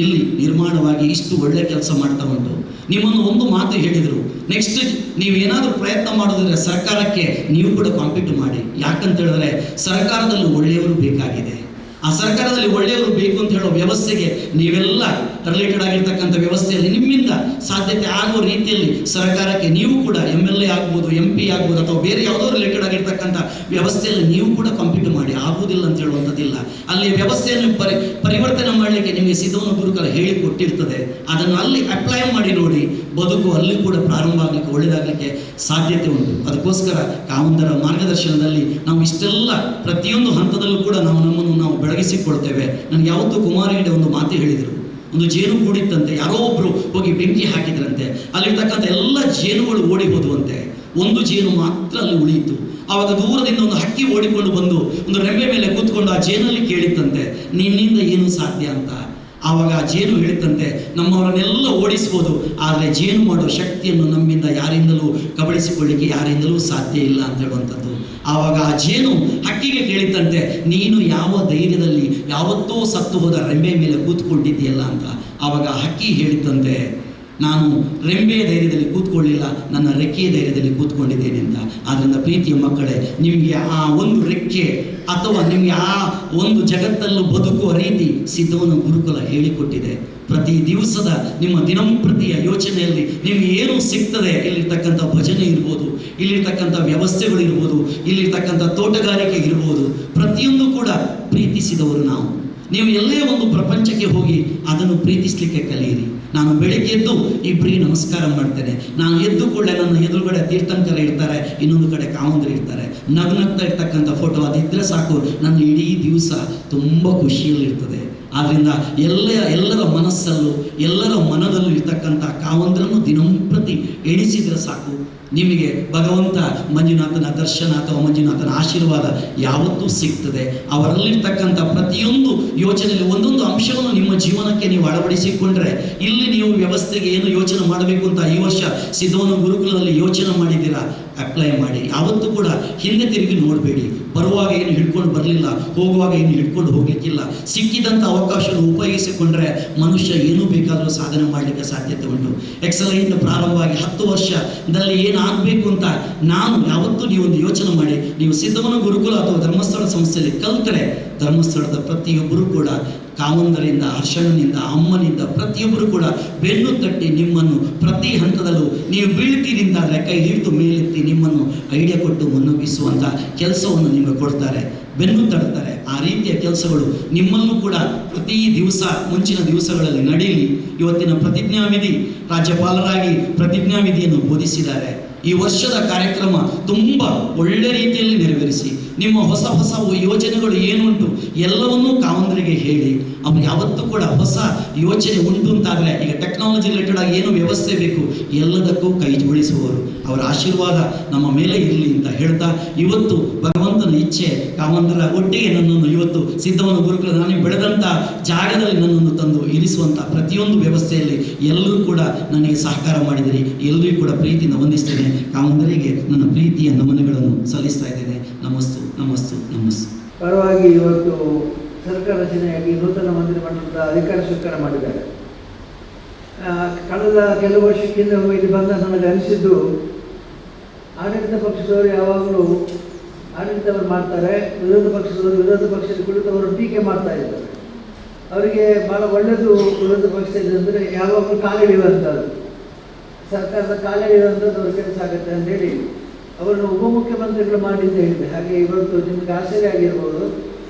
ಇಲ್ಲಿ ನಿರ್ಮಾಣವಾಗಿ ಇಷ್ಟು ಒಳ್ಳೆ ಕೆಲಸ ಮಾಡ್ತಾ ಉಂಟು. ನಿಮ್ಮನ್ನು ಒಂದು ಮಾತು ಹೇಳಿದರು, ನೆಕ್ಸ್ಟ್ ನೀವೇನಾದರೂ ಪ್ರಯತ್ನ ಮಾಡೋದಿದ್ರೆ ಸರ್ಕಾರಕ್ಕೆ ನೀವು ಕೂಡ ಕಾಂಪೀಟ್ ಮಾಡಿ. ಯಾಕಂತ ಹೇಳಿದ್ರೆ ಸರ್ಕಾರದಲ್ಲಿ ಒಳ್ಳೆಯವರು ಬೇಕಾಗಿದೆ. ಆ ಸರ್ಕಾರದಲ್ಲಿ ಒಳ್ಳೆಯವರು ಬೇಕು ಅಂತ ಹೇಳೋ ವ್ಯವಸ್ಥೆಗೆ ನೀವೆಲ್ಲ ರಿಲೇಟೆಡ್ ಆಗಿರ್ತಕ್ಕಂಥ ವ್ಯವಸ್ಥೆಯಲ್ಲಿ ನಿಮ್ಮಿಂದ ಸಾಧ್ಯತೆ ಆಗುವ ರೀತಿಯಲ್ಲಿ ಸರ್ಕಾರಕ್ಕೆ ನೀವು ಕೂಡ MLA ಆಗ್ಬೋದು, MP ಆಗ್ಬೋದು, ಅಥವಾ ಬೇರೆ ಯಾವುದೋ ರಿಲೇಟೆಡ್ ಆಗಿರ್ತಕ್ಕಂಥ ವ್ಯವಸ್ಥೆಯಲ್ಲಿ ನೀವು ಕೂಡ ಕಾಂಪೀಟ್ ಮಾಡಿ. ಆಗುವುದಿಲ್ಲ ಅಂತ ಹೇಳುವಂಥದ್ದಿಲ್ಲ. ಅಲ್ಲಿ ವ್ಯವಸ್ಥೆಯನ್ನು ಪರಿವರ್ತನೆ ಮಾಡಲಿಕ್ಕೆ ನಿಮಗೆ ಸಿದ್ಧವನ ಗುರುಕುಲ ಹೇಳಿಕೊಟ್ಟಿರ್ತದೆ. ಅದನ್ನು ಅಲ್ಲಿ ಅಪ್ಲೈ ಮಾಡಿ ನೋಡಿ, ಬದುಕು ಅಲ್ಲಿ ಕೂಡ ಪ್ರಾರಂಭ ಆಗಲಿಕ್ಕೆ ಒಳ್ಳೆಯದಾಗಲಿಕ್ಕೆ ಸಾಧ್ಯತೆ ಉಂಟು. ಅದಕ್ಕೋಸ್ಕರ ಕಾವಂದರ ಮಾರ್ಗದರ್ಶನದಲ್ಲಿ ನಾವು ಇಷ್ಟೆಲ್ಲ ಪ್ರತಿಯೊಂದು ಹಂತದಲ್ಲೂ ಕೂಡ ನಮ್ಮನ್ನು ನಾವು ಬೆಳಗಿಸಿಕೊಳ್ತೇವೆ. ನನಗೆ ಯಾವತ್ತೂ ಕುಮಾರ ಹೆಗಡೆ ಒಂದು ಮಾತು ಹೇಳಿದರು. ಒಂದು ಜೇನು ಕೂಡಿತ್ತಂತೆ, ಯಾರೋ ಒಬ್ಬರು ಹೋಗಿ ಬೆಂಕಿ ಹಾಕಿದ್ರಂತೆ. ಅಲ್ಲಿರ್ತಕ್ಕಂಥ ಎಲ್ಲ ಜೇನುಗಳು ಓಡಿ ಹೋದುವಂತೆ, ಒಂದು ಜೇನು ಮಾತ್ರ ಅಲ್ಲಿ ಉಳಿಯಿತು. ಆವಾಗ ದೂರದಿಂದ ಒಂದು ಹಕ್ಕಿ ಓಡಿಕೊಂಡು ಬಂದು ಒಂದು ರೆಂಬೆ ಮೇಲೆ ಕೂತ್ಕೊಂಡು ಆ ಜೇನಲ್ಲಿ ಕೇಳಿತ್ತಂತೆ, ನಿನ್ನಿಂದ ಏನು ಸಾಧ್ಯ ಅಂತ. ಆವಾಗ ಆ ಜೇನು ಹೇಳಿತ್ತಂತೆ, ನಮ್ಮವರನ್ನೆಲ್ಲ ಓಡಿಸ್ಬೋದು, ಆದರೆ ಜೇನು ಮಾಡೋ ಶಕ್ತಿಯನ್ನು ನಮ್ಮಿಂದ ಯಾರಿಂದಲೂ ಕಬಳಿಸಿಕೊಳ್ಳಿಕ್ಕೆ ಯಾರಿಂದಲೂ ಸಾಧ್ಯ ಇಲ್ಲ ಅಂತ ಹೇಳುವಂಥದ್ದು. ಆವಾಗ ಆ ಜೇನು ಹಕ್ಕಿಗೆ ಕೇಳಿತ್ತಂತೆ, ನೀನು ಯಾವ ಧೈರ್ಯದಲ್ಲಿ ಯಾವತ್ತೋ ಸತ್ತು ಹೋದ ರೆಂಬೆ ಮೇಲೆ ಕೂತ್ಕೊಂಡಿದ್ದೀಯಲ್ಲ ಅಂತ. ಆವಾಗ ಹಕ್ಕಿ ಹೇಳಿತ್ತಂತೆ, ನಾನು ರೆಂಬೆಯ ಧೈರ್ಯದಲ್ಲಿ ಕೂತ್ಕೊಳ್ಳಿಲ್ಲ, ನನ್ನ ರೆಕ್ಕೆಯ ಧೈರ್ಯದಲ್ಲಿ ಕೂತ್ಕೊಂಡಿದ್ದೇನೆ ಅಂತ. ಆದ್ದರಿಂದ ಪ್ರೀತಿಯ ಮಕ್ಕಳೇ, ನಿಮಗೆ ಆ ಒಂದು ರೆಕ್ಕೆ ಅಥವಾ ನಿಮಗೆ ಆ ಒಂದು ಜಗತ್ತಲ್ಲೂ ಬದುಕುವ ರೀತಿ ಸಿದ್ಧವನ ಗುರುಕುಲ ಹೇಳಿಕೊಟ್ಟಿದೆ. ಪ್ರತಿ ದಿವಸದ ನಿಮ್ಮ ದಿನಂಪ್ರತಿಯ ಯೋಚನೆಯಲ್ಲಿ ನಿಮಗೆ ಏನು ಸಿಗ್ತದೆ, ಇಲ್ಲಿರ್ತಕ್ಕಂಥ ಭಜನೆ ಇರ್ಬೋದು, ಇಲ್ಲಿರ್ತಕ್ಕಂಥ ವ್ಯವಸ್ಥೆಗಳು ಇರ್ಬೋದು, ಇಲ್ಲಿರ್ತಕ್ಕಂಥ ತೋಟಗಾರಿಕೆ ಇರ್ಬೋದು, ಪ್ರತಿಯೊಂದು ಕೂಡ ಪ್ರೀತಿಸಿದವರು ನಾವು. ನೀವು ಎಲ್ಲೇ ಒಂದು ಪ್ರಪಂಚಕ್ಕೆ ಹೋಗಿ ಅದನ್ನು ಪ್ರೀತಿಸಲಿಕ್ಕೆ ಕಲಿಯಿರಿ. ನಾನು ಬೆಳಿಗ್ಗೆ ಎದ್ದು ಇಬ್ಬರಿಗೆ ನಮಸ್ಕಾರ ಮಾಡ್ತೇನೆ. ನಾನು ಎದ್ದು ಕೂಡಲೇ ನನ್ನ ಎದುರುಗಡೆ ತೀರ್ಥಂಕರ ಇರ್ತಾರೆ, ಇನ್ನೊಂದು ಕಡೆ ಕಾವಂದರು ಇರ್ತಾರೆ. ನಗ್ನಗ್ತಾ ಇರ್ತಕ್ಕಂಥ ಫೋಟೋ ಅದಿದ್ದರೆ ಸಾಕು, ನನ್ನ ಇಡೀ ದಿವಸ ತುಂಬ ಖುಷಿಯಲ್ಲಿರ್ತದೆ. ಆದ್ದರಿಂದ ಎಲ್ಲರ ಮನಸ್ಸಲ್ಲೂ ಎಲ್ಲರ ಮನದಲ್ಲೂ ಇರ್ತಕ್ಕಂಥ ಕಾವಂದರನ್ನು ದಿನಂಪ್ರತಿ ಎಣಿಸಿದರೆ ಸಾಕು, ನಿಮಗೆ ಭಗವಂತ ಮಂಜುನಾಥನ ದರ್ಶನ ಅಥವಾ ಮಂಜುನಾಥನ ಆಶೀರ್ವಾದ ಯಾವತ್ತೂ ಸಿಗ್ತದೆ. ಅವರಲ್ಲಿರ್ತಕ್ಕಂಥ ಪ್ರತಿಯೊಂದು ಯೋಚನೆಯಲ್ಲಿ ಒಂದೊಂದು ಅಂಶವನ್ನು ನಿಮ್ಮ ಜೀವನಕ್ಕೆ ನೀವು ಅಳವಡಿಸಿಕೊಂಡ್ರೆ, ಇಲ್ಲಿ ನೀವು ವ್ಯವಸ್ಥೆಗೆ ಏನು ಯೋಚನೆ ಮಾಡಬೇಕು ಅಂತ ಈ ವರ್ಷ ಸಿದ್ಧವನ ಗುರುಕುಲದಲ್ಲಿ ಯೋಚನೆ ಮಾಡಿದ್ದೀರಾ, ಅಪ್ಲೈ ಮಾಡಿ. ಯಾವತ್ತೂ ಕೂಡ ಹಿಂದೆ ತಿರುಗಿ ನೋಡಬೇಡಿ. ಬರುವಾಗ ಏನು ಹಿಡ್ಕೊಂಡು ಬರಲಿಲ್ಲ, ಹೋಗುವಾಗ ಏನು ಹಿಡ್ಕೊಂಡು ಹೋಗ್ಲಿಕ್ಕಿಲ್ಲ. ಸಿಕ್ಕಿದಂಥ ಅವಕಾಶವನ್ನು ಉಪಯೋಗಿಸಿಕೊಂಡ್ರೆ ಮನುಷ್ಯ ಏನೂ ಬೇಕಾದರೂ ಸಾಧನೆ ಮಾಡಲಿಕ್ಕೆ ಸಾಧ್ಯತೆ ಉಂಟು. ಎಕ್ಸಲೆಂಟ್ ಪ್ರಾರಂಭವಾಗಿ 10 ವರ್ಷದಲ್ಲಿ ಏನಾಗಬೇಕು ಅಂತ ನಾನು ಯಾವತ್ತೂ ನೀವೊಂದು ಯೋಚನೆ ಮಾಡಿ, ನೀವು ಸಿದ್ಧವನ ಗುರುಕುಲ ಅಥವಾ ಧರ್ಮಸ್ಥಳ ಸಂಸ್ಥೆಯಲ್ಲಿ ಕಲ್ತರೆ ಧರ್ಮಸ್ಥಳದ ಪ್ರತಿಯೊಬ್ಬರು ಕೂಡ ಕಾವಂದರಿಂದ, ಹರ್ಷಣನಿಂದ, ಅಮ್ಮನಿಂದ ಪ್ರತಿಯೊಬ್ಬರು ಕೂಡ ಬೆನ್ನು ತಟ್ಟಿ ನಿಮ್ಮನ್ನು ಪ್ರತಿ ಹಂತದಲ್ಲೂ ನೀವು ಬೀಳ್ತೀರಿಂದಾದರೆ ಕೈ ಹಿಡಿದು ಮೇಲೆತ್ತಿ ನಿಮ್ಮನ್ನು ಐಡಿಯಾ ಕೊಟ್ಟು ಮುನ್ನುಗ್ಗಿಸುವಂಥ ಕೆಲಸವನ್ನು ನಿಮಗೆ ಕೊಡ್ತಾರೆ, ಬೆನ್ನು ತಡ್ತಾರೆ. ಆ ರೀತಿಯ ಕೆಲಸಗಳು ನಿಮ್ಮಲ್ಲೂ ಕೂಡ ಪ್ರತಿ ದಿವಸ ಮುಂಚಿನ ದಿವಸಗಳಲ್ಲಿ ನಡೆಯಲಿ. ಇವತ್ತಿನ ಪ್ರತಿಜ್ಞಾವಿಧಿ ರಾಜ್ಯಪಾಲರಾಗಿ ಪ್ರತಿಜ್ಞಾವಿಧಿಯನ್ನು ಬೋಧಿಸಿದ್ದಾರೆ. ಈ ವರ್ಷದ ಕಾರ್ಯಕ್ರಮ ತುಂಬ ಒಳ್ಳೆ ರೀತಿಯಲ್ಲಿ ನೆರವೇರಿಸಿ ನಿಮ್ಮ ಹೊಸ ಹೊಸ ಯೋಜನೆಗಳು ಏನುಂಟು ಎಲ್ಲವನ್ನೂ ಕಾವಂದರಿಗೆ ಹೇಳಿ. ಅವ್ರಿಗೆ ಯಾವತ್ತೂ ಕೂಡ ಹೊಸ ಯೋಚನೆ ಉಂಟು ಅಂತಾದರೆ, ಈಗ ಟೆಕ್ನಾಲಜಿ ರಿಲೇಟೆಡ್ ಆಗಿ ಏನು ವ್ಯವಸ್ಥೆ ಬೇಕು ಎಲ್ಲದಕ್ಕೂ ಕೈ ಜೋಡಿಸುವವರು. ಅವರ ಆಶೀರ್ವಾದ ನಮ್ಮ ಮೇಲೆ ಇರಲಿ ಅಂತ ಹೇಳ್ತಾ, ಇವತ್ತು ಭಗವಂತನ ಇಚ್ಛೆ ಕಾವಂದರ ಒಟ್ಟಿಗೆ ನನ್ನನ್ನು ಇವತ್ತು ಸಿದ್ಧವನ ಗುರುಕುಲ ನಾನು ಬೆಳೆದಂಥ ಜಾಗದಲ್ಲಿ ನನ್ನನ್ನು ತಂದು ಇರಿಸುವಂಥ ಪ್ರತಿಯೊಂದು ವ್ಯವಸ್ಥೆಯಲ್ಲಿ ಎಲ್ಲರೂ ಕೂಡ ನನಗೆ ಸಹಕಾರ ಮಾಡಿದಿರಿ. ಎಲ್ಲರಿಗೂ ಕೂಡ ಪ್ರೀತಿಯಿಂದ ವಂದಿಸ್ತೇನೆ. ಕಾವಂದರಿಗೆ ನನ್ನ ಪ್ರೀತಿಯ ನಮನಗಳನ್ನು ಸಲ್ಲಿಸ್ತಾ ಇದ್ದೇನೆ. ನಮಸ್ತು ನಮಸ್ತು ನಮಸ್ತು. ಪರವಾಗಿ ಇವತ್ತು ಸರ್ಕಾರ ರಚನೆಯಾಗಿ ನೂತನ ಮಂತ್ರಿಮಂಡಲದ ಅಧಿಕಾರ ಸ್ವೀಕಾರ ಮಾಡಿದ್ದಾರೆ. ಕಳೆದ ಕೆಲವು ವರ್ಷಕ್ಕಿಂತ ಇಲ್ಲಿ ಬಂದ ನನಗೆ ಅನಿಸಿದ್ದು, ಆಡಳಿತ ಪಕ್ಷದವರು ಯಾವಾಗಲೂ ಆಡಳಿತವರು ಮಾಡ್ತಾರೆ, ವಿರೋಧ ಪಕ್ಷದ ಕುಳಿತವರು ಟೀಕೆ ಮಾಡ್ತಾ ಇದ್ದಾರೆ. ಅವರಿಗೆ ಭಾಳ ಒಳ್ಳೆಯದು ವಿರೋಧ ಪಕ್ಷದಲ್ಲಿ ಅಂದರೆ ಯಾವಾಗಲೂ ಕಾಲೆಳೆಯುವಂಥದ್ದು, ಸರ್ಕಾರದ ಕಾಲೆಳೆಯುವಂಥದ್ದು ಅವ್ರ ಕೆಲಸ ಆಗುತ್ತೆ ಅಂತೇಳಿ ಅವರನ್ನು ಉಪಮುಖ್ಯಮಂತ್ರಿಗಳು ಮಾಡಿ ಅಂತ ಹೇಳಿದೆ. ಹಾಗೆ ಇವತ್ತು ನಿಮಗೆ ಆಶ್ಚರ್ಯ ಆಗಿರ್ಬೋದು,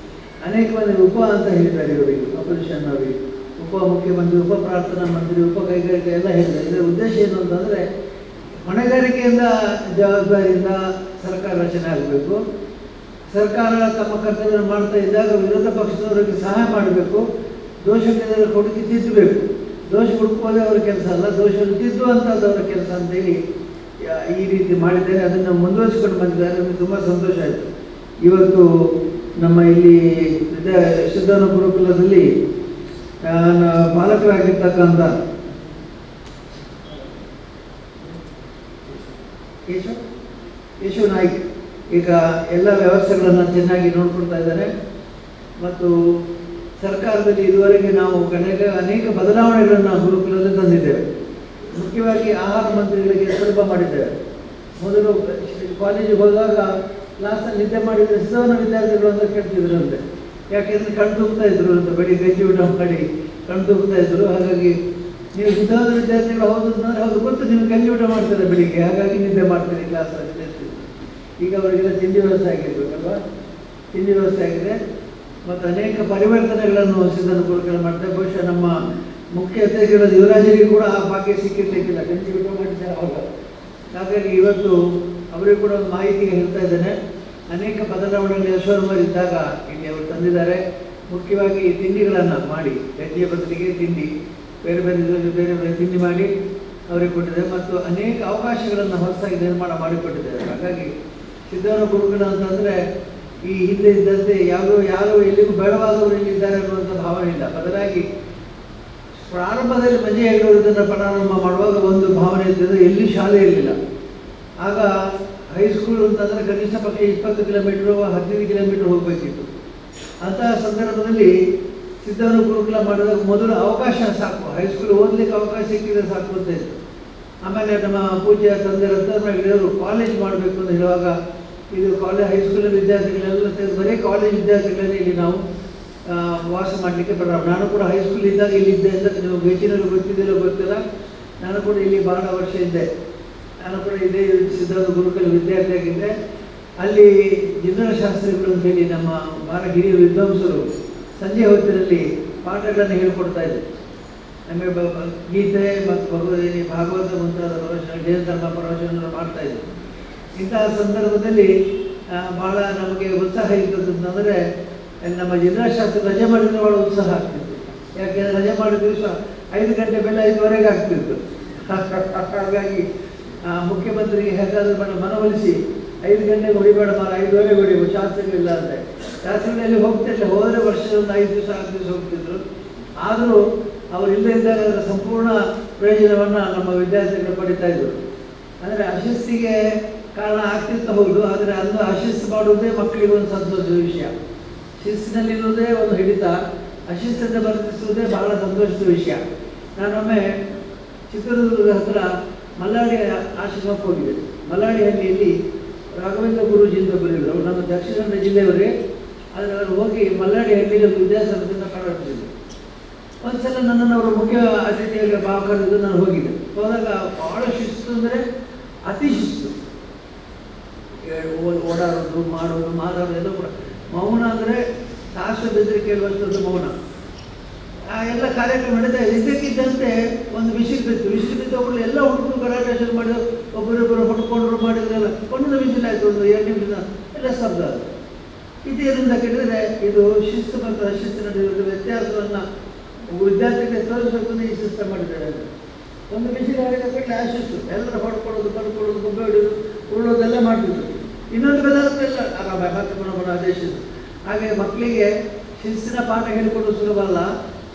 ಅನೇಕ ಮಂದಿ ಉಪ ಅಂತ ಹೇಳಿದ್ದಾರೆ ಇವರಿಗೆ, ಅಪೋಸಿಷನ್ ಅವರಿಗೆ ಉಪಮುಖ್ಯಮಂತ್ರಿ, ಉಪ ಪ್ರಾರ್ಥನಾ ಮಂತ್ರಿ, ಉಪ ಕೈಗಾರಿಕೆ ಎಲ್ಲ ಹೇಳಿದ್ದಾರೆ. ಇದರ ಉದ್ದೇಶ ಏನು ಅಂತಂದರೆ, ಹೊಣೆಗಾರಿಕೆಯಿಂದ ಜವಾಬ್ದಾರಿಯಿಂದ ಸರ್ಕಾರ ರಚನೆ ಆಗಬೇಕು. ಸರ್ಕಾರ ತಮ್ಮ ಕರ್ತವ್ಯವನ್ನು ಮಾಡ್ತಾ ಇದ್ದಾಗ ವಿರೋಧ ಪಕ್ಷದವರಿಗೆ ಸಹಾಯ ಮಾಡಬೇಕು, ದೋಷಗಳಿದ್ರೆ ಹುಡುಕಿ ತಿದ್ದಬೇಕು. ದೋಷ ಹುಡುಕೋದೇ ಅವರ ಕೆಲಸ ಅಲ್ಲ, ದೋಷವನ್ನು ತಿದ್ದುವಂಥದ್ದು ಅವರ ಕೆಲಸ ಅಂತೇಳಿ ಈ ರೀತಿ ಮಾಡಿದ್ದಾರೆ. ಅದನ್ನು ಮುಂದುವರಿಸಿಕೊಂಡು ಬಂದಿದ್ದಾರೆ. ನಮಗೆ ತುಂಬ ಸಂತೋಷ ಆಯಿತು. ಇವತ್ತು ನಮ್ಮ ಇಲ್ಲಿ ಸಿದ್ಧವನ ಗುರುಕುಲದಲ್ಲಿ ಪಾಲಕರಾಗಿರ್ತಕ್ಕಂಥ ಕೇಶವ ನಾಯ್ಕ್ ಈಗ ಎಲ್ಲ ವ್ಯವಸ್ಥೆಗಳನ್ನು ಚೆನ್ನಾಗಿ ನೋಡ್ಕೊಳ್ತಾ ಇದ್ದಾರೆ. ಮತ್ತು ಸರ್ಕಾರದಲ್ಲಿ ಇದುವರೆಗೆ ನಾವು ಅನೇಕ ಬದಲಾವಣೆಗಳನ್ನು ಗುರುಕುಲದಲ್ಲಿ ತಂದಿದ್ದೇವೆ. ಮುಖ್ಯವಾಗಿ ಆಹಾರ ಮಂತ್ರಿಗಳಿಗೆ ಸುಲಭ ಮಾಡಿದ್ದೇವೆ. ಮೊದಲು ಕಾಲೇಜಿಗೆ ಹೋದಾಗ ಕ್ಲಾಸಲ್ಲಿ ನಿದ್ದೆ ಮಾಡಿದರೆ ಸಿದ್ಧವನ ವಿದ್ಯಾರ್ಥಿಗಳು ಅಂತ ಕೇಳ್ತಿದ್ರಂತೆ. ಯಾಕೆಂದರೆ ಕಣ್ತುಂಬ್ತಾ ಇದ್ರು ಅಂತ, ಬೆಳಿಗ್ಗೆ ಗಂಜಿ ಊಟ ಮಾಡಿ ಕಣ್ತುಂಬ್ತಾ ಇದ್ರು. ಹಾಗಾಗಿ ನೀವು ಸಿದ್ಧವನ ವಿದ್ಯಾರ್ಥಿಗಳು ಹೌದು ಅಂತಂದರೆ ಹೌದು ಗೊತ್ತು, ನೀವು ಗಂಜಿ ಊಟ ಮಾಡ್ತಾರೆ ಬೆಳಿಗ್ಗೆ, ಹಾಗಾಗಿ ನಿದ್ದೆ ಮಾಡ್ತೀರಿ ಕ್ಲಾಸಲ್ಲಿ. ಈಗ ಅವರಿಗೆಲ್ಲ ತಿಂಡಿ ವ್ಯವಸ್ಥೆ ಆಗಿರ್ಬೇಕಲ್ವಾ, ತಿಂಡಿ ವ್ಯವಸ್ಥೆ ಆಗಿದೆ. ಮತ್ತು ಅನೇಕ ಪರಿವರ್ತನೆಗಳನ್ನು ಸಿದ್ಧನ ಗುರುಕುಲ ಮಾಡ್ತಾರೆ. ಬಹುಶಃ ನಮ್ಮ ಮುಖ್ಯ ಅತಿಥಿಗಳ ಯುವರಾಜರಿಗೆ ಕೂಡ ಆ ಭಾಗ್ಯ ಸಿಕ್ಕಿರ್ಲಿಕ್ಕಿಲ್ಲ, ಗಂಜಿ ಊಟ ಮಾಡಿದ್ದಾರೆ ಅವಾಗ. ಹಾಗಾಗಿ ಇವತ್ತು ಅವರಿಗೂ ಕೂಡ ಒಂದು ಮಾಹಿತಿಗೆ ಹೇಳ್ತಾ ಇದ್ದೇನೆ. ಅನೇಕ ಬದಲಾವಣೆಗಳು ಯಶೋರ್ಮರಿದ್ದಾಗ ಇಲ್ಲಿ ಅವರು ತಂದಿದ್ದಾರೆ. ಮುಖ್ಯವಾಗಿ ತಿಂಡಿಗಳನ್ನು ಮಾಡಿ, ಗಂಜಿಯ ಬದಲಿಗೆ ತಿಂಡಿ, ಬೇರೆ ಬೇರೆ ತಿಂಡಿ ಮಾಡಿ ಅವರಿಗೆ ಕೊಟ್ಟಿದ್ದಾರೆ. ಮತ್ತು ಅನೇಕ ಅವಕಾಶಗಳನ್ನು ಹೊಸದಾಗಿ ನಿರ್ಮಾಣ ಮಾಡಿಕೊಟ್ಟಿದ್ದಾರೆ. ಹಾಗಾಗಿ ಸಿದ್ಧವನ ಗುರುಕುಲ ಅಂತಂದರೆ ಈ ಹಿಂದೆ ಇದ್ದಂತೆ ಯಾರು ಎಲ್ಲಿಗೂ ಬೇಡವಾದವರು ಇಲ್ಲಿದ್ದಾರೆ ಅನ್ನುವಂಥ ಭಾವನೆ ಇಲ್ಲ. ಬದಲಾಗಿ ಪ್ರಾರಂಭದಲ್ಲಿ ಮಜೆ ಹೇಳುವುದನ್ನು ಪ್ರಾರಂಭ ಮಾಡುವಾಗ ಒಂದು ಭಾವನೆ ಇದ್ದರೆ ಎಲ್ಲಿ ಶಾಲೆ ಇರಲಿಲ್ಲ. ಆಗ ಹೈಸ್ಕೂಲ್ ಅಂತಂದರೆ ಕನಿಷ್ಠ ಪಕ್ಷ 20 ಕಿಲೋಮೀಟ್ರು 15 ಕಿಲೋಮೀಟ್ರ್ ಹೋಗಬೇಕಿತ್ತು. ಅಂತಹ ಸಂದರ್ಭದಲ್ಲಿ ಸಿದ್ಧವನ ಗುರುಕುಲ ಮಾಡಿದಾಗ ಮೊದಲು ಅವಕಾಶ ಸಾಕು, ಹೈಸ್ಕೂಲ್ ಓದಲಿಕ್ಕೆ ಅವಕಾಶ ಸಿಕ್ಕಿದ್ರೆ ಸಾಕು ಅಂತ ಇತ್ತು. ಆಮೇಲೆ ನಮ್ಮ ಪೂಜ್ಯ ತಂದೆಯವರು ಕಾಲೇಜ್ ಮಾಡಬೇಕು ಅಂತ ಹೇಳುವಾಗ, ಇದು ಹೈಸ್ಕೂಲ್ ವಿದ್ಯಾರ್ಥಿಗಳೆಲ್ಲ ಬರೀ ಕಾಲೇಜ್ ವಿದ್ಯಾರ್ಥಿಗಳಲ್ಲಿ ಇಲ್ಲಿ ನಾವು ವಾಸ ಮಾಡಲಿಕ್ಕೆ ಪ್ರಾರಂಭ. ನಾನು ಕೂಡ ಹೈಸ್ಕೂಲ್ ಇದ್ದಾಗ ಇಲ್ಲಿದ್ದೆ ಅಂತ ನೀವು ಹೆಚ್ಚಿನವರು ಗೊತ್ತಿಲ್ಲ. ನಾನು ಕೂಡ ಇಲ್ಲಿ ಬಹಳ ವರ್ಷ ಇದ್ದೆ. ನಾನು ಕೂಡ ಇದೇ ಸಿದ್ಧವನ ಗುರುಕುಲ ವಿದ್ಯಾರ್ಥಿಯಾಗಿದ್ದೆ. ಅಲ್ಲಿ ಜಿಂದಳಶಾಸ್ತ್ರಿಗಳು ಅಂತೇಳಿ ನಮ್ಮ ಭಾಳ ಹಿರಿಯ ವಿದ್ವಾಂಸರು ಸಂಜೆ ಹೊತ್ತಿನಲ್ಲಿ ಪಾಠಗಳನ್ನು ಹೇಳ್ಕೊಡ್ತಾ ಇದ್ದೆ. ನಮಗೆ ಗೀತೆ ಮತ್ತು ಭಾಗವತ ಮುಂತಾದ ಪ್ರವಚನ, ಜೈನ ಧರ್ಮ ಪ್ರವಚನ ಮಾಡ್ತಾ ಇದ್ದೆ. ಇಂತಹ ಸಂದರ್ಭದಲ್ಲಿ ಭಾಳ ನಮಗೆ ಉತ್ಸಾಹ ಇರ್ತದೆ ಅಂತಂದರೆ, ನಮ್ಮ ಜಿಂದಳಶಾಸ್ತ್ರ ರಜೆ ಮಾಡಿದ್ರೆ ಭಾಳ ಉತ್ಸಾಹ ಆಗ್ತಿತ್ತು. ಯಾಕೆಂದರೆ ರಜೆ ಮಾಡಿದ ದಿವಸ 5 ಗಂಟೆ ಬೆಲ್ಲ 5:15 ಆಗ್ತಿತ್ತು. ಹಾಗಾಗಿ ಮುಖ್ಯಮಂತ್ರಿಗೆ ಹೇಗಾದರೂ ಮನವೊಲಿಸಿ 5 ಗಂಟೆಗೆ ಹೊಡಿಬೇಡ ಮಾರ, 5:15 ಹೊಡಿಬೇಕು, ಶಾಸ್ತ್ರಗಳಿಲ್ಲ ಅಂದರೆ ಶಾಸ್ತ್ರಗಳಲ್ಲಿ ಹೋಗ್ತಿರಲಿಲ್ಲ. ಹೋದರೆ ವರ್ಷದ 5 ದಿವಸ 6 ದಿವಸ ಹೋಗ್ತಿದ್ರು. ಆದರೂ ಅವರು ಇಲ್ಲದಿದ್ದಾಗ ಅದರ ಸಂಪೂರ್ಣ ಪ್ರಯೋಜನವನ್ನು ನಮ್ಮ ವಿದ್ಯಾರ್ಥಿಗಳು ಪಡಿತಾ ಇದ್ದರು. ಅಂದರೆ ಅಶಸ್ತಿಗೆ ಕಾರಣ ಆಗ್ತಿತ್ತು ಹೌದು, ಆದರೆ ಅದು ಅಶಿಸ್ತು ಮಾಡುವುದೇ ಮಕ್ಕಳಿಗೆ ಒಂದು ಸಂತೋಷದ ವಿಷಯ. ಶಿಸ್ತಿನಲ್ಲಿರುವುದೇ ಒಂದು ಹಿಡಿತ, ಅಶಿಸ್ತನ್ನು ವರ್ತಿಸುವುದೇ ಬಹಳ ಸಂತೋಷದ ವಿಷಯ. ನಾನೊಮ್ಮೆ ಚಿತ್ರದುರ್ಗದ ಹತ್ರ ಮಲ್ಲಾಡಿ ಆಶ್ರಮಕ್ಕೆ ಹೋಗಿದ್ದೆ. ಮಲ್ಲಾಡಿ ಹಳ್ಳಿಯಲ್ಲಿ ರಾಘವೇಂದ್ರ ಗುರೂಜಿ ಅಂತ ಬರೆದರು. ಅವರು ನಮ್ಮ ದಕ್ಷಿಣ ಕನ್ನಡ ಜಿಲ್ಲೆಯವರೇ, ಆದರೆ ಅವರು ಹೋಗಿ ಮಲ್ಲಾಡಿ ಹಳ್ಳಿಗೆ ವಿದ್ಯಾಸಂಸ್ಥೆಯನ್ನು ಕಾಪಾಡ್ತಿದ್ದರು. ಒಂದು ಸಲ ನನ್ನನ್ನು ಅವರು ಮುಖ್ಯ ಅತಿಥಿಯಾಗಿ ಕರೆದು ನಾನು ಹೋಗಿದ್ದೆ. ಹೋದಾಗ ಭಾಳ ಶಿಸ್ತು ಅಂದರೆ ಅತಿ ಶಿಸ್ತು, ಓಡಾಡೋದು, ಮಾಡೋದು, ಮಾತಾಡೋದು ಎಲ್ಲ ಕೂಡ ಮೌನ ಅಂದರೆ ಶಾಸ್ತ್ರ ಬೆದರಿ ಕೇಳುವಂಥದ್ದು ಮೌನ. ಆ ಎಲ್ಲ ಕಾರ್ಯಕ್ರಮ ನಡೀತಾ ಇದೆ. ಇದ್ದಕ್ಕಿದ್ದಂತೆ ಒಂದು ವಿಸಿಲ್ ಬಿತ್ತು. ವಿಸಿಲ್ ಬಿದ್ದವರು ಎಲ್ಲ ಹುಡುಗರು ಗಲಾಟೆ ಶುರು ಮಾಡಿದ್ರು. ಒಬ್ಬರೊಬ್ಬರು ಹೊಡ್ಕೊಂಡ್ರು, ಮಾಡಿದ್ರೆಲ್ಲ ಒಂದು ವಿಸಿಲ್ ಆಯಿತು, ಒಂದು 2 ನಿಮಿಷ ಎಲ್ಲ ಶಬ್ದ ಅದು. ಇದೇನಿಂದ ಕೇಳಿದರೆ ಇದು ಶಿಸ್ತು ಮತ್ತು ಅಶಿಸ್ತು ನಡೆಯುವ ವ್ಯತ್ಯಾಸವನ್ನು ವಿದ್ಯಾರ್ಥಿಗಳಿಗೆ ತೋರಿಸಬೇಕು ಅಂತ ಈ ಸಿಸ್ಟಮ್ ಮಾಡಿದ್ದಾರೆ. ಒಂದು ವಿಷಯ ಹೇಳಿದ ಕೂಡಲೇ ಆ ಶಿಸ್ತು, ಎಲ್ಲರೂ ಹೊಡ್ಕೊಳ್ಳೋದು, ಬರ್ಕೊಳ್ಳೋದು, ಗುಬ್ಬೆ ಹೊಡೆಯೋದು, ಉರುಳೋದೆಲ್ಲ ಮಾಡ್ತಿದ್ರು. ಇನ್ನೊಂದು ಬೆದರತ್ತೆಲ್ಲ ಮತ್ತೆ ಗುಣಗುಣ ಅದೇ ಶಿಸ್ತು. ಹಾಗೆ ಮಕ್ಕಳಿಗೆ ಶಿಸ್ತಿನ ಪಾಠ ಹೇಳಿಕೊಡೋದು ಸುಲಭ ಅಲ್ಲ.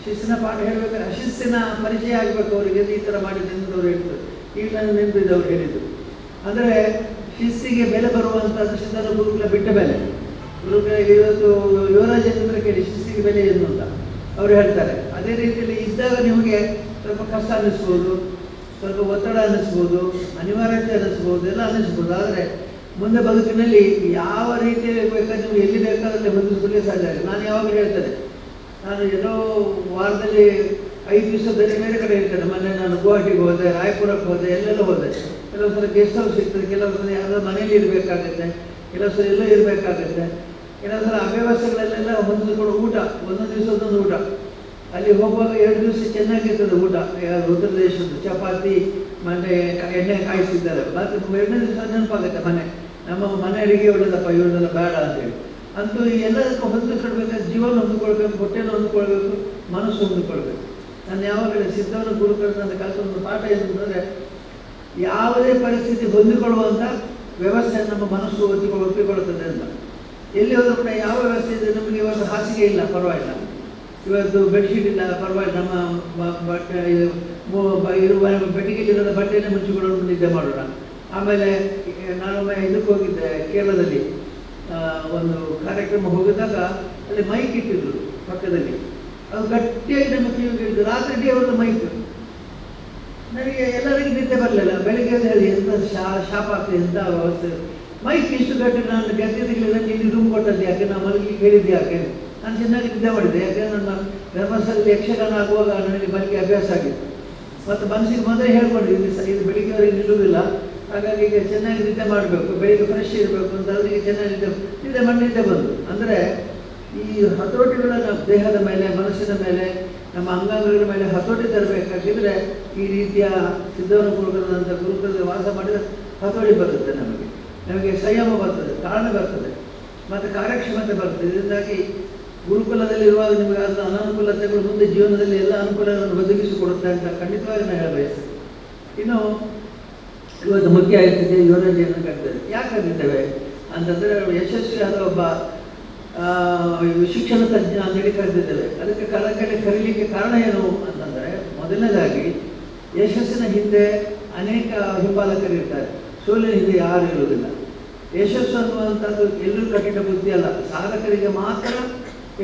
ಶಿಸ್ತಿನ ಪಾಠ ಹೇಳಬೇಕಾದ್ರೆ ಅಶಿಸ್ತಿನ ಪರಿಚಯ ಆಗಬೇಕು ಅವರಿಗೆ. ಈ ಥರ ಮಾಡಿ ನಿಂತವ್ರು ಹೇಳ್ತಾರೆ, ಈಗ ನಾನು ನಿಂತಿದ್ದವ್ರು ಹೇಳಿದ್ದು. ಅಂದರೆ ಶಿಸ್ತಿಗೆ ಬೆಲೆ ಬರುವಂಥದ್ದು ಸಿದ್ಧನ ಗುರುಕುಲ ಬಿಟ್ಟ ಬೆಲೆ. ಗುರುಕುಲ ಇವತ್ತು ಯುವರಾಜೇಂದ್ರ ಕೇಳಿ ಶಿಸ್ತಿಗೆ ಬೆಲೆ ಏನು ಅಂತ ಅವರು ಹೇಳ್ತಾರೆ. ಅದೇ ರೀತಿಯಲ್ಲಿ ಇದ್ದಾಗ ನಿಮಗೆ ಸ್ವಲ್ಪ ಕಷ್ಟ ಅನ್ನಿಸ್ಬೋದು, ಸ್ವಲ್ಪ ಒತ್ತಡ ಅನ್ನಿಸ್ಬೋದು, ಅನಿವಾರ್ಯತೆ ಅನ್ನಿಸ್ಬೋದು, ಎಲ್ಲ ಅನ್ನಿಸ್ಬೋದು. ಆದರೆ ಮುಂದೆ ಬದುಕಿನಲ್ಲಿ ಯಾವ ರೀತಿಯಲ್ಲಿ ಬೇಕಾದ್ರೆ ನೀವು ಎಲ್ಲಿ ಬೇಕಾದಲ್ಲಿ ಹೊಂದಿಸ್ಕೊಳ್ಳಿ ಸಾಧ್ಯ ಆಗಿದೆ. ನಾನು ಯಾವಾಗಲೂ ಹೇಳ್ತೇನೆ, ನಾನು ಏನೋ ವಾರದಲ್ಲಿ 5 ದಿವಸದಲ್ಲಿ ಬೇರೆ ಕಡೆ ಇರ್ತೇನೆ. ಮೊನ್ನೆ ನಾನು ಗುವಾಹಟಿಗೆ ಹೋದೆ, ರಾಯಪುರಕ್ಕೆ ಹೋದೆ, ಎಲ್ಲೆಲ್ಲ ಹೋದೆ. ಕೆಲವು ಸಲ ಗೆಸ್ಟ್ ಹೌಸ್ ಸಿಗ್ತದೆ, ಕೆಲವು ಸಲ ಯಾರೋ ಮನೇಲಿ ಇರಬೇಕಾಗುತ್ತೆ, ಕೆಲವು ಸಲ ಎಲ್ಲೋ ಇರಬೇಕಾಗುತ್ತೆ, ಕೆಲವು ಸಲ ಅವ್ಯವಸ್ಥೆಗಳಲ್ಲೆಲ್ಲ ಹೊಂದಿಕೊಂಡು ಊಟ, ಒಂದೊಂದು ದಿವಸ ಒಂದೊಂದು ಊಟ. ಅಲ್ಲಿ ಹೋಗುವಾಗ 2 ದಿವಸ ಚೆನ್ನಾಗಿರ್ತದೆ ಊಟ. ಉತ್ತರ ದೇಶದ್ದು ಚಪಾತಿ ಮತ್ತೆ ಎಣ್ಣೆ ಕಾಯಿಸಿದ್ದಾರೆ. ಮತ್ತೆ 2ನೇ ದಿವಸ ನೆನಪಾಗುತ್ತೆ ನಮ್ಮ ಮನೆ ಅಡಿಗೆ ಒಳ್ಳೆದಪ್ಪ, ಇವರೆಲ್ಲ ಬೇಡ ಅಂತೇಳಿ. ಅಂತೂ ಎಲ್ಲದಕ್ಕೂ ಹೊಂದಿಕೊಳ್ಬೇಕಾದ್ರೆ ಜೀವನ ಹೊಂದಿಕೊಳ್ಬೇಕು, ಹೊಟ್ಟೆನ ಹೊಂದಿಕೊಳ್ಬೇಕು, ಮನಸ್ಸು ಹೊಂದಿಕೊಳ್ಬೇಕು. ನಾನು ಯಾವಾಗಲೂ ಸಿದ್ಧವನ್ನ ಗುರುಗಳು ನನ್ನ ಕಲಿತ ಒಂದು ಪಾಠ ಏನಂತಂದರೆ, ಯಾವುದೇ ಪರಿಸ್ಥಿತಿ ಹೊಂದಿಕೊಳ್ಳುವಂಥ ವ್ಯವಸ್ಥೆ ನಮ್ಮ ಮನಸ್ಸು ಒಪ್ಪಿಕೊಳ್ಳುತ್ತದೆ ಅಂತ. ಎಲ್ಲಿ ಹೋದರೂ ಕೂಡ ಯಾವ ವ್ಯವಸ್ಥೆ ಇದೆ, ನಮಗೆ ಇವತ್ತು ಹಾಸಿಗೆ ಇಲ್ಲ ಪರವಾಗಿಲ್ಲ, ಇವತ್ತು ಬೆಡ್ಶೀಟ್ ಇಲ್ಲ ಪರವಾಗಿಲ್ಲ, ನಮ್ಮ ಬಟ್ಟೆ ಇರುವ ಬೆಟ್ಟಿಗೆಲ್ಲಿರೋದ ಬಟ್ಟೆಯನ್ನೇ ಮುಚ್ಚಿಕೊಳ್ಳೋದು ನಿದ್ದೆ ಮಾಡೋಣ. ಆಮೇಲೆ ನಾನೊಮ್ಮೆ ಇದಕ್ಕೆ ಹೋಗಿದ್ದೆ, ಕೇರಳದಲ್ಲಿ ಒಂದು ಕಾರ್ಯಕ್ರಮ ಹೋಗಿದ್ದಾಗ ಅಲ್ಲಿ ಮೈಕ್ ಇಟ್ಟಿದ್ರು ಪಕ್ಕದಲ್ಲಿ. ಅದು ಗಟ್ಟಿಯಾಗಿ ನಮ್ಮ ಕಿವಿಗೆ ಹಿಡಿದು ರಾತ್ರಿ ಅವ್ರದ್ದು ಮೈಕ್. ನನಗೆ ಎಲ್ಲರಿಗೂ ನಿದ್ದೆ ಬರಲಿಲ್ಲ. ಬೆಳಿಗ್ಗೆ ಹೇಳಿ ಎಂಥ ಶಾಪ ಆಗ್ತದೆ, ಎಂಥ ವ್ಯವಸ್ಥೆ. ಮೈಕ್ ಇಷ್ಟು ಗಟ್ಟಿ, ನಾನು ಗದ್ದಿರಲಿಲ್ಲ, ಇಲ್ಲಿ ರೂಮ್ ಕೊಟ್ಟದ್ದು ಯಾಕೆ, ನಾನು ಮಲಗಿ ಹೇಳಿದ್ದೆ ಯಾಕೆ. ನಾನು ಚೆನ್ನಾಗಿ ನಿದ್ದೆ ಮಾಡಿದ್ದೆ, ಯಾಕೆಂದರೆ ನನ್ನ ಧರ್ಮಸ್ಥಳದಲ್ಲಿ ಯಕ್ಷಗಾನ ಆಗುವಾಗ ನನಗೆ ಮಲಗಿ ಅಭ್ಯಾಸ ಆಗಿತ್ತು. ಮತ್ತು ಮನಸ್ಸಿಗೆ ಮೊದಲೇ ಹೇಳ್ಕೊಂಡಿದ್ದೀನಿ, ಇದು ಬೆಳಿಗ್ಗೆವರೆಗೆ ನಿಲ್ಲುವುದಿಲ್ಲ, ಹಾಗಾಗಿ ಈಗ ಚೆನ್ನಾಗಿ ನಿದ್ದೆ ಮಾಡಬೇಕು, ಬೆಳಿಗ್ಗೆ ಫ್ರೆಶ್ ಇರಬೇಕು ಅಂತ ಅವರಿಗೆ ಚೆನ್ನಾಗಿ ನಿದ್ದೆ ಮಾಡಿ ನಿದ್ದೆ ಬಂದು. ಅಂದರೆ ಈ ಹತೋಟಿಗಳನ್ನು ದೇಹದ ಮೇಲೆ, ಮನಸ್ಸಿನ ಮೇಲೆ, ನಮ್ಮ ಅಂಗಾಂಗಗಳ ಮೇಲೆ ಹತೋಟಿ ತರಬೇಕಾಗಿದ್ದರೆ ಈ ರೀತಿಯ ಸಿದ್ಧವನ ಗುರುಗಳಂಥ ಗುರುಗಳಲ್ಲಿ ವಾಸ ಮಾಡಿದರೆ ಹತೋಟಿ ಬರುತ್ತೆ. ನಮಗೆ ಸಂಯಮ ಬರ್ತದೆ, ತಾಳ್ಮೆ ಬರ್ತದೆ, ಮತ್ತು ಕಾರ್ಯಕ್ಷಮತೆ ಬರ್ತದೆ. ಇದರಿಂದಾಗಿ ಗುರುಕುಲದಲ್ಲಿರುವಾಗ ನಿಮಗೆ ಅದರ ಅನಾನುಕೂಲತೆಗಳು ಮುಂದೆ ಜೀವನದಲ್ಲಿ ಎಲ್ಲ ಅನುಕೂಲಗಳನ್ನು ಒದಗಿಸಿಕೊಡುತ್ತೆ ಅಂತ ಖಂಡಿತವಾಗಿ ನಾನು ಹೇಳಬಯಸ್ತೇನೆ. ಇನ್ನು ಇವತ್ತು ಮುಖ್ಯ ಆಯ್ತಿದೆ ಯುವರಾಜಿಯನ್ನು ಕಟ್ಟಿದ್ದಾರೆ. ಯಾಕೆ ಕಟ್ಟಿದ್ದೇವೆ ಅಂತಂದರೆ, ಯಶಸ್ವಿ ಆದ ಒಬ್ಬ ಶಿಕ್ಷಣ ತಜ್ಞ ಅಂತೇಳಿ ಕರೆದಿದ್ದೇವೆ. ಅದಕ್ಕೆ ಕರೀಲಿಕ್ಕೆ ಕಾರಣ ಏನು ಅಂತಂದರೆ, ಮೊದಲನೇದಾಗಿ ಯಶಸ್ಸಿನ ಹಿಂದೆ ಅನೇಕ ಹಿಂಪಾಲಕರಿರ್ತಾರೆ, ಸೋಲಿನ ಹಿಂದೆ ಯಾರು ಇರುವುದಿಲ್ಲ. ಯಶಸ್ಸು ಅನ್ನುವಂಥದ್ದು ಎಲ್ಲರೂ ಕಠಿಣ ಬುದ್ಧಿ ಅಲ್ಲ, ಸಾಧಕರಿಗೆ ಮಾತ್ರ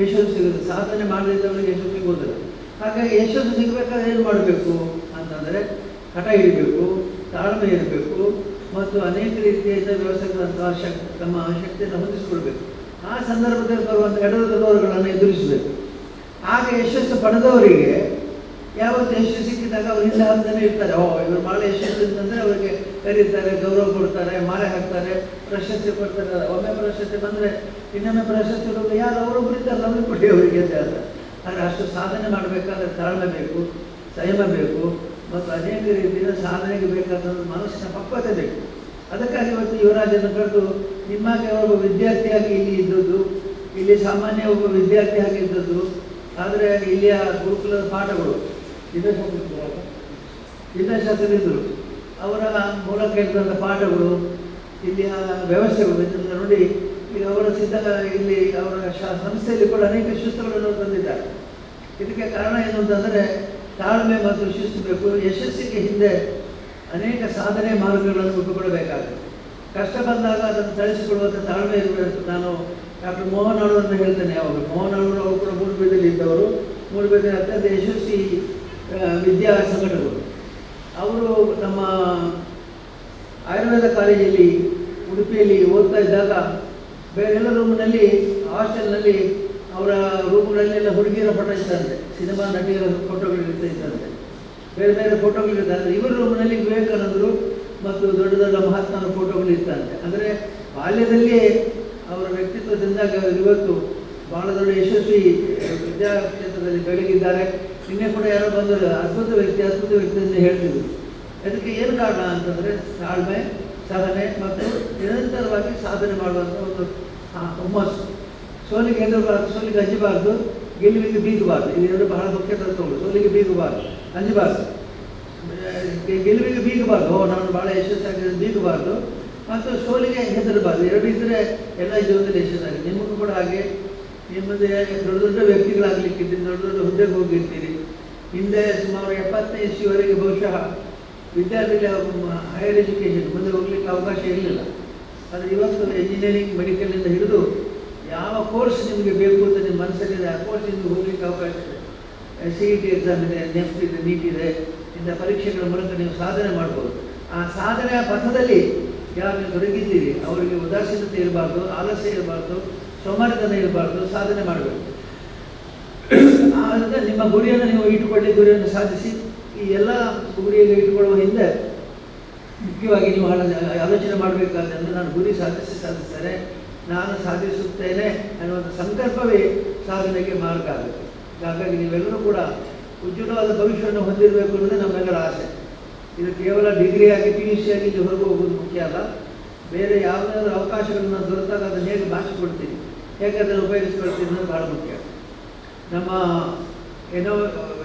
ಯಶಸ್ಸು ಸಿಗುತ್ತೆ, ಸಾಧನೆ ಮಾಡದಿದ್ದವರಿಗೆ ಯಶಸ್ಸು ಸಿಗುವುದಿಲ್ಲ. ಹಾಗಾಗಿ ಯಶಸ್ಸು ಸಿಗಬೇಕಾದ್ರೆ ಏನು ಮಾಡಬೇಕು ಅಂತಂದರೆ, ಹಠ ಹಿಡಿಬೇಕು, ತಾಳ್ಮೆ ಇರಬೇಕು, ಮತ್ತು ಅನೇಕ ರೀತಿಯಿಂದ ವ್ಯವಸ್ಥೆಗಳಂತಹ ತಮ್ಮ ಶಕ್ತಿಯನ್ನು ಹೊಂದಿಸಿಕೊಳ್ಬೇಕು. ಆ ಸಂದರ್ಭದಲ್ಲಿ ಬರುವಂಥ ಎಡರುಗಳನ್ನು ಎದುರಿಸಬೇಕು. ಆಗ ಯಶಸ್ಸು ಪಡೆದವರಿಗೆ ಯಾವತ್ತು ಯಶಸ್ಸು ಸಿಕ್ಕಿದಾಗ ಅವ್ರು ಹಿಂದೆ ಹಂತನೇ ಇರ್ತಾರೆ. ಇವರು ಭಾಳ ಯಶಸ್ಸು ಅಂತಂದರೆ ಅವರಿಗೆ ಕರೀತಾರೆ, ಗೌರವ ಕೊಡ್ತಾರೆ, ಮಾಲೆ ಹಾಕ್ತಾರೆ, ಪ್ರಶಸ್ತಿ ಕೊಡ್ತಾರೆ. ಒಮ್ಮೆ ಪ್ರಶಸ್ತಿ ಬಂದರೆ ಇನ್ನೊಮ್ಮೆ ಪ್ರಶಸ್ತಿ ಕೊಡೋದು ಯಾರು ಅವರೊಬ್ಬರು ಇದ್ದಾರೆ, ನಮಗೆ ಕೊಡಿ ಅವರಿಗೆ ಅಂತ ಹೇಳ್ತಾರೆ. ಆದರೆ ಅಷ್ಟು ಸಾಧನೆ ಮಾಡಬೇಕಾದ್ರೆ ತಾಳ್ಮೆ ಬೇಕು, ಸಂಯಮ ಬೇಕು, ಮತ್ತು ಅನೇಕ ರೀತಿಯ ಸಾಧನೆಗೆ ಬೇಕಾದ ಮನಸ್ಸಿನ ಪಕ್ವತೆ ಬೇಕು. ಅದಕ್ಕಾಗಿ ಇವತ್ತು ಯುವರಾಜನ್ನು ಕರೆದು, ನಿಮಗೆ ಒಬ್ಬ ವಿದ್ಯಾರ್ಥಿಯಾಗಿ ಇಲ್ಲಿ ಇದ್ದದ್ದು, ಇಲ್ಲಿ ಸಾಮಾನ್ಯ ಒಬ್ಬ ವಿದ್ಯಾರ್ಥಿಯಾಗಿ ಇದ್ದದ್ದು, ಆದರೆ ಇಲ್ಲಿಯ ಗುರುಕುಲದ ಪಾಠಗಳು ವಿದ್ಯಾಶಾಸ್ತ್ರರಿದ್ದರು, ಅವರ ಮೂಲಕ ಇದ್ದಂಥ ಪಾಠಗಳು, ಇಲ್ಲಿಯ ವ್ಯವಸ್ಥೆಗಳು ಇದನ್ನು ನೋಡಿ ಈಗ ಅವರ ಇಲ್ಲಿ ಅವರ ಸಂಸ್ಥೆಯಲ್ಲಿ ಕೂಡ ಅನೇಕ ಶಿಸ್ತುಗಳನ್ನು ತಂದಿದ್ದಾರೆ. ಇದಕ್ಕೆ ಕಾರಣ ಏನು ಅಂತಂದರೆ, ತಾಳ್ಮೆ ಮತ್ತು ಶಿಸ್ತು ಬೇಕು. ಯಶಸ್ಸಿಗೆ ಹಿಂದೆ ಅನೇಕ ಸಾಧನೆ ಮಾರ್ಗಗಳನ್ನು ಒಪ್ಪಿಕೊಳ್ಳಬೇಕಾಗುತ್ತೆ. ಕಷ್ಟ ಬಂದಾಗ ಅದನ್ನು ತಳಿಸಿಕೊಡುವಂಥ ತಾಳ್ಮೆ ಇರಬೇಕು. ನಾನು ಡಾಕ್ಟರ್ ಮೋಹನ್ ಅವರನ್ನು ಹೇಳ್ತೇನೆ ಯಾವಾಗ. ಮೋಹನ್ ಅವರು ಕೂಡ ಮೂಡುಬಿದಿರೆಯಲ್ಲಿ ಇದ್ದವರು, ಮೂಡುಬಿದಿರೆ ಅತ್ಯಂತ ಯಶಸ್ವಿ ವಿದ್ಯಾ ಸಂಘಟಕರು. ಅವರು ನಮ್ಮ ಆಯುರ್ವೇದ ಕಾಲೇಜಲ್ಲಿ ಉಡುಪಿಯಲ್ಲಿ ಓದ್ತಾ ಇದ್ದಾಗ ಬೇರೆಲ್ಲ ರೂಮ್ನಲ್ಲಿ ಹಾಸ್ಟೆಲ್ನಲ್ಲಿ ಅವರ ರೂಮ್ಗಳಲ್ಲೆಲ್ಲ ಹುಡುಗಿಯರ ಫೋಟೋ ಇರ್ತಂತೆ, ಸಿನಿಮಾ ನಟಿಯರ ಫೋಟೋಗಳು ಇರ್ತಂತೆ, ಬೇರೆ ಬೇರೆ ಫೋಟೋಗಳಿರ್ತಂತೆ. ಇವರ ರೂಮ್ನಲ್ಲಿ ವಿವೇಕಾನಂದರು ಮತ್ತು ದೊಡ್ಡ ದೊಡ್ಡ ಮಹಾತ್ಮರ ಫೋಟೋಗಳು ಇರ್ತಂತೆ. ಅಂದರೆ ಬಾಲ್ಯದಲ್ಲಿಯೇ ಅವರ ವ್ಯಕ್ತಿತ್ವದಿಂದ ಇವತ್ತು ಭಾಳ ದೊಡ್ಡ ಯಶಸ್ವಿ ವಿದ್ಯಾಕ್ಷೇತ್ರದಲ್ಲಿ ಬೆಳಗಿದ್ದಾರೆ. ನಿನ್ನೆ ಕೂಡ ಯಾರೋ ಬಂದರು, ಅದ್ಭುತ ವ್ಯಕ್ತಿ ಅಂತ ಹೇಳ್ತಿದ್ರು. ಅದಕ್ಕೆ ಏನು ಕಾರಣ ಅಂತಂದರೆ ತಾಳ್ಮೆ, ಸಹನೆ ಮತ್ತು ನಿರಂತರವಾಗಿ ಸಾಧನೆ ಮಾಡುವಂಥ ಒಂದು ಹುಮ್ಮಸ್ಸು. ಸೋಲಿಗೆ ಹೆದರಬಾರ್ದು, ಸೋಲಿಗೆ ಅಂಜಬಾರ್ದು, ಗೆಲುವಿಗೆ ಬೀಗಬಾರ್ದು. ಇದೆರಡು ಬಹಳ ಮುಖ್ಯ ತತ್ವಗಳು. ಸೋಲಿಗೆ ಬೀಗಬಾರ್ದು, ಅಂಜಬಾರ್ದು, ಗೆಲುವಿಗೆ ಬೀಗಬಾರ್ದು, ನಾನು ಭಾಳ ಯಶಸ್ಸಾಗಿದೆ ಬೀಗಬಾರ್ದು, ಮತ್ತು ಸೋಲಿಗೆ ಹೆದರಬಾರ್ದು. ಎರಡು ಇದ್ದರೆ ಎಲ್ಲ ಜೀವನದಲ್ಲಿ ಯಶಸ್ಸಾಗಿದೆ. ನಿಮಗೂ ಕೂಡ ಹಾಗೆ ನಿಮ್ಮದೇ ದೊಡ್ಡ ದೊಡ್ಡ ವ್ಯಕ್ತಿಗಳಾಗಲಿಕ್ಕಿದ್ದೀರಿ, ದೊಡ್ಡ ದೊಡ್ಡ ಹುದ್ದೆಗೆ ಹೋಗಿರ್ತೀರಿ. ಹಿಂದೆ ಸುಮಾರು 70ನೇ ಇಸ್ವಿವರೆಗೆ ಬಹುಶಃ ವಿದ್ಯಾರ್ಥಿಗಳ ಹೈಯರ್ ಎಜುಕೇಷನ್ ಮುಂದೆ ಹೋಗ್ಲಿಕ್ಕೆ ಅವಕಾಶ ಇರಲಿಲ್ಲ. ಆದರೆ ಇವತ್ತು ಇಂಜಿನಿಯರಿಂಗ್, ಮೆಡಿಕಲಿಂದ ಹಿಡಿದು ಯಾವ ಕೋರ್ಸ್ ನಿಮಗೆ ಬೇಕು ಅಂತ ನಿಮ್ಮ ಮನಸ್ಸಲ್ಲಿದೆ ಆ ಕೋರ್ಸ್ ನಿಮಗೆ ಹೋಗ್ಲಿಕ್ಕೆ ಅವಕಾಶ ಇದೆ. CET ಎಕ್ಸಾಮ್ ಇದೆ, ನೆಫ್ಟ್ ಇದೆ, ನೀಟ್ ಇದೆ. ಇಂಥ ಪರೀಕ್ಷೆಗಳ ಮೂಲಕ ನೀವು ಸಾಧನೆ ಮಾಡ್ಬೋದು. ಆ ಸಾಧನೆಯ ಪಥದಲ್ಲಿ ಯಾರು ನೀವು ತೊಡಗಿದ್ದೀರಿ ಅವರಿಗೆ ಉದಾಸೀನತೆ ಇರಬಾರ್ದು, ಆಲಸ್ಯ ಇರಬಾರ್ದು, ಸೋಮಾರಿತನ ಇರಬಾರ್ದು, ಸಾಧನೆ ಮಾಡಬೇಕು. ಆದ್ದರಿಂದ ನಿಮ್ಮ ಗುರಿಯನ್ನು ನೀವು ಇಟ್ಟುಕೊಳ್ಳಿ, ಗುರಿಯನ್ನು ಸಾಧಿಸಿ. ಈ ಎಲ್ಲ ಗುರಿಯನ್ನು ಇಟ್ಟುಕೊಳ್ಳುವ ಹಿಂದೆ ಮುಖ್ಯವಾಗಿ ನೀವು ಆಲೋಚನೆ ಮಾಡಬೇಕಾದ್ರೆ ನಾನು ಗುರಿ ಸಾಧಿಸ್ತೇನೆ, ನಾನು ಸಾಧಿಸುತ್ತೇನೆ ಅನ್ನುವಂಥ ಸಂಕಲ್ಪವೇ ಸಾಧನೆಗೆ ಮಾರ್ಗ ಆಗುತ್ತೆ. ಹಾಗಾಗಿ ನೀವೆಲ್ಲರೂ ಕೂಡ ಉಜ್ವಲವಾದ ಭವಿಷ್ಯವನ್ನು ಹೊಂದಿರಬೇಕು ಅನ್ನೋದೇ ನಮ್ಮೆಲ್ಲರ ಆಸೆ. ಇದು ಕೇವಲ ಡಿಗ್ರಿಯಾಗಿ PUC ಆಗಿ ಇಲ್ಲಿ ಹೊರಗೆ ಹೋಗೋದು ಮುಖ್ಯ ಅಲ್ಲ. ಬೇರೆ ಯಾವುದಾದ್ರೂ ಅವಕಾಶಗಳನ್ನು ದೊರೆತಾಗ ಅದನ್ನು ಹೇಗೆ ಭಾಷಿಕೊಡ್ತೀನಿ, ಹೇಗೆ ಅದನ್ನು ಉಪಯೋಗಿಸ್ಕೊಳ್ತೀನಿ ಅನ್ನೋದು ಭಾಳ ಮುಖ್ಯ. ನಮ್ಮ ಏನೋ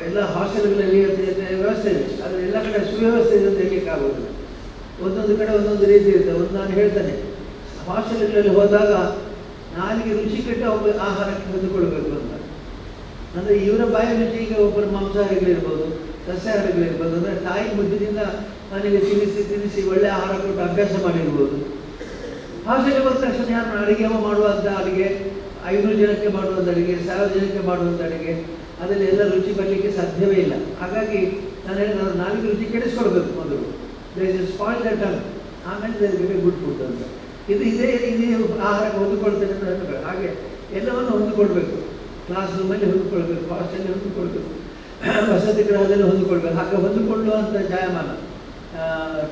ಎಲ್ಲ ಹಾಸ್ಟೆಲ್ಗಳಲ್ಲಿ ವ್ಯವಸ್ಥೆ ಇದೆ, ಆದರೆ ಎಲ್ಲ ಕಡೆ ಸುವ್ಯವಸ್ಥೆ ಇದೆ ಅಂತ ಹೇಳಲಿಕ್ಕಾಗೋದಿಲ್ಲ. ಒಂದೊಂದು ಕಡೆ ಒಂದೊಂದು ರೀತಿ ಇರುತ್ತೆ. ಒಂದು ನಾನು ಹೇಳ್ತೇನೆ, ಹಾಸ್ಟೆಲ್ಗಳಲ್ಲಿ ಹೋದಾಗ ನಾಲಿಗೆ ರುಚಿ ಕೆಟ್ಟ ಒಬ್ಬ ಆಹಾರಕ್ಕೆ ಹೊಂದಿಕೊಳ್ಬೇಕು ಅಂತ. ಅಂದರೆ ಇವರ ಬಾಯಿ ರುಚಿಗೆ ಒಬ್ಬರು ಮಾಂಸಾಹಾರಿಗಳಿರ್ಬೋದು, ಸಸ್ಯಾಹಾರಿಗಳಿರ್ಬೋದು. ಅಂದರೆ ತಾಯಿ ಮುದ್ದಿನಿಂದ ನನಗೆ ತಿನ್ನಿಸಿ ಒಳ್ಳೆಯ ಆಹಾರ ಕೊಟ್ಟು ಅಭ್ಯಾಸ ಮಾಡಿರ್ಬೋದು. ಹಾಸ್ಟೆಲ್ಗೆ ಬಂದ ತಕ್ಷಣ ಯಾರು ಅಡುಗೆ ಮಾಡುವಂಥ ಅಡುಗೆ, 500 ಜನಕ್ಕೆ ಮಾಡುವಂಥ ಅಡುಗೆ, 1000 ಜನಕ್ಕೆ ಮಾಡುವಂಥ ಅಡುಗೆ, ಅದರಲ್ಲಿ ಎಲ್ಲ ರುಚಿ ಬರಲಿಕ್ಕೆ ಸಾಧ್ಯವೇ ಇಲ್ಲ. ಹಾಗಾಗಿ ನಾನು ಹೇಳಿದ್ರೆ ನಾಲಿಗೆ ರುಚಿ ಕೆಡಿಸ್ಕೊಡ್ಬೇಕು ಮೊದಲು. ಸ್ಪಾಯ್ಲ್ ದಟ್ ಟಂಗ್, ಆಮೇಲೆ ದೇರ್ ಗುಡ್ ಫುಡ್ ಅಂತ. ಇದೇ ಆಹಾರಕ್ಕೆ ಹೊಂದಿಕೊಳ್ತೇನೆ ಅಂತ ಹೇಳ್ಬೇಕು. ಹಾಗೆ ಎಲ್ಲವನ್ನು ಹೊಂದಿಕೊಳ್ಬೇಕು. ಕ್ಲಾಸ್ ರೂಮಲ್ಲಿ ಹೊಂದಿಕೊಳ್ಬೇಕು, ಹಾಸ್ಟೆಲ್ಲಿ ಹೊಂದಿಕೊಳ್ಬೇಕು, ವಸತಿ ಗೃಹದಲ್ಲಿ ಹೊಂದಿಕೊಳ್ಬೇಕು. ಹಾಗೆ ಹೊಂದಿಕೊಳ್ಳುವಂಥ ಜಾಯಮಾನ,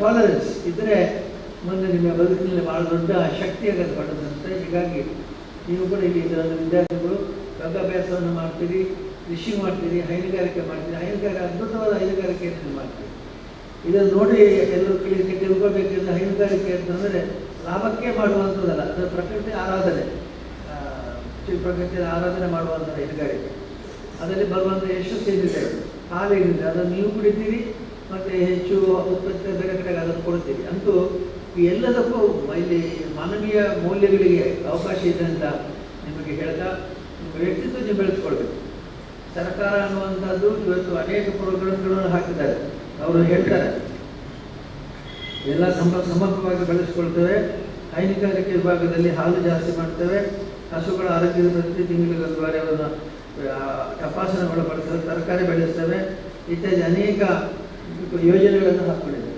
ಟಾಲರೆನ್ಸ್ ಇದ್ದರೆ ಮುಂದೆ ನಿಮ್ಮ ಬದುಕಿನಲ್ಲಿ ಭಾಳ ದೊಡ್ಡ ಶಕ್ತಿಯಾಗದು ಪಡೆದಂತೆ. ಹೀಗಾಗಿ ನೀವು ಕೂಡ ಇಲ್ಲಿ ಇದರ ವಿದ್ಯಾರ್ಥಿಗಳು ಯೋಗಾಭ್ಯಾಸವನ್ನು ಮಾಡ್ತೀರಿ, ಕೃಷಿ ಮಾಡ್ತೀರಿ, ಹೈನುಗಾರಿಕೆ ಮಾಡ್ತೀರಿ. ಹೈನುಗಾರಿಕೆ ಅದ್ಭುತವಾದ ಹೈನುಗಾರಿಕೆಯನ್ನು ಮಾಡ್ತೀರಿ. ಇದನ್ನು ನೋಡಿ ಎಲ್ಲರೂ ತಿಳ್ಕೊಳ್ಬೇಕೆಂದ್ರೆ ಹೈನುಗಾರಿಕೆ ಅಂತಂದರೆ ಲಾಭಕ್ಕೆ ಮಾಡುವಂಥದ್ದಲ್ಲ, ಅದರ ಪ್ರಕೃತಿ ಆರಾಧನೆ, ಪ್ರಕೃತಿಯ ಆರಾಧನೆ ಮಾಡುವಂಥ ಹೈನುಗಾರಿಕೆ. ಅದರಲ್ಲಿ ಬರುವಂಥ ಯಶಸ್ಸು ಏನಿದೆ, ಹಾಲೇನಿದೆ ಅದನ್ನು ನೀವು ಕುಡಿತೀರಿ ಮತ್ತು ಹೆಚ್ಚು ಉತ್ಪತ್ತಿ ಬೇರೆ ಕಡೆಗೆ ಅದನ್ನು ಕೊಡ್ತೀರಿ. ಅಂತೂ ಈ ಎಲ್ಲದಕ್ಕೂ ಇಲ್ಲಿ ಮಾನವೀಯ ಮೌಲ್ಯಗಳಿಗೆ ಅವಕಾಶ ಇದೆ ಅಂತ ನಿಮಗೆ ಹೇಳ್ತಾ ನಿಮ್ಮ ವ್ಯಕ್ತಿತ್ವ ನೀವು ಬೆಳೆಸ್ಕೊಳ್ಬೇಕು. ಸರ್ಕಾರ ಅನ್ನುವಂಥದ್ದು ಇವತ್ತು ಅನೇಕ ಪ್ರೋಗ್ರಾಮ್ಗಳನ್ನು ಹಾಕಿದ್ದಾರೆ. ಅವರು ಹೇಳ್ತಾರೆ ಎಲ್ಲ ಸಮಗ್ರವಾಗಿ ಬೆಳೆಸ್ಕೊಳ್ತೇವೆ, ಹೈನುಗಾರಿಕೆ ವಿಭಾಗದಲ್ಲಿ ಹಾಲು ಜಾಸ್ತಿ ಮಾಡ್ತೇವೆ, ಹಸುಗಳ ಆರೋಗ್ಯದ ಪ್ರತಿ ತಿಂಗಳಿಗೆ ಒಂದು ಬಾರಿ ಅವರನ್ನು ತಪಾಸಣೆಗೊಳಪಡಿಸ್ತೇವೆ, ತರಕಾರಿ ಬೆಳೆಸ್ತೇವೆ, ಇತ್ಯಾದಿ ಅನೇಕ ಯೋಜನೆಗಳನ್ನು ಹಾಕ್ಕೊಂಡಿದ್ದೇವೆ.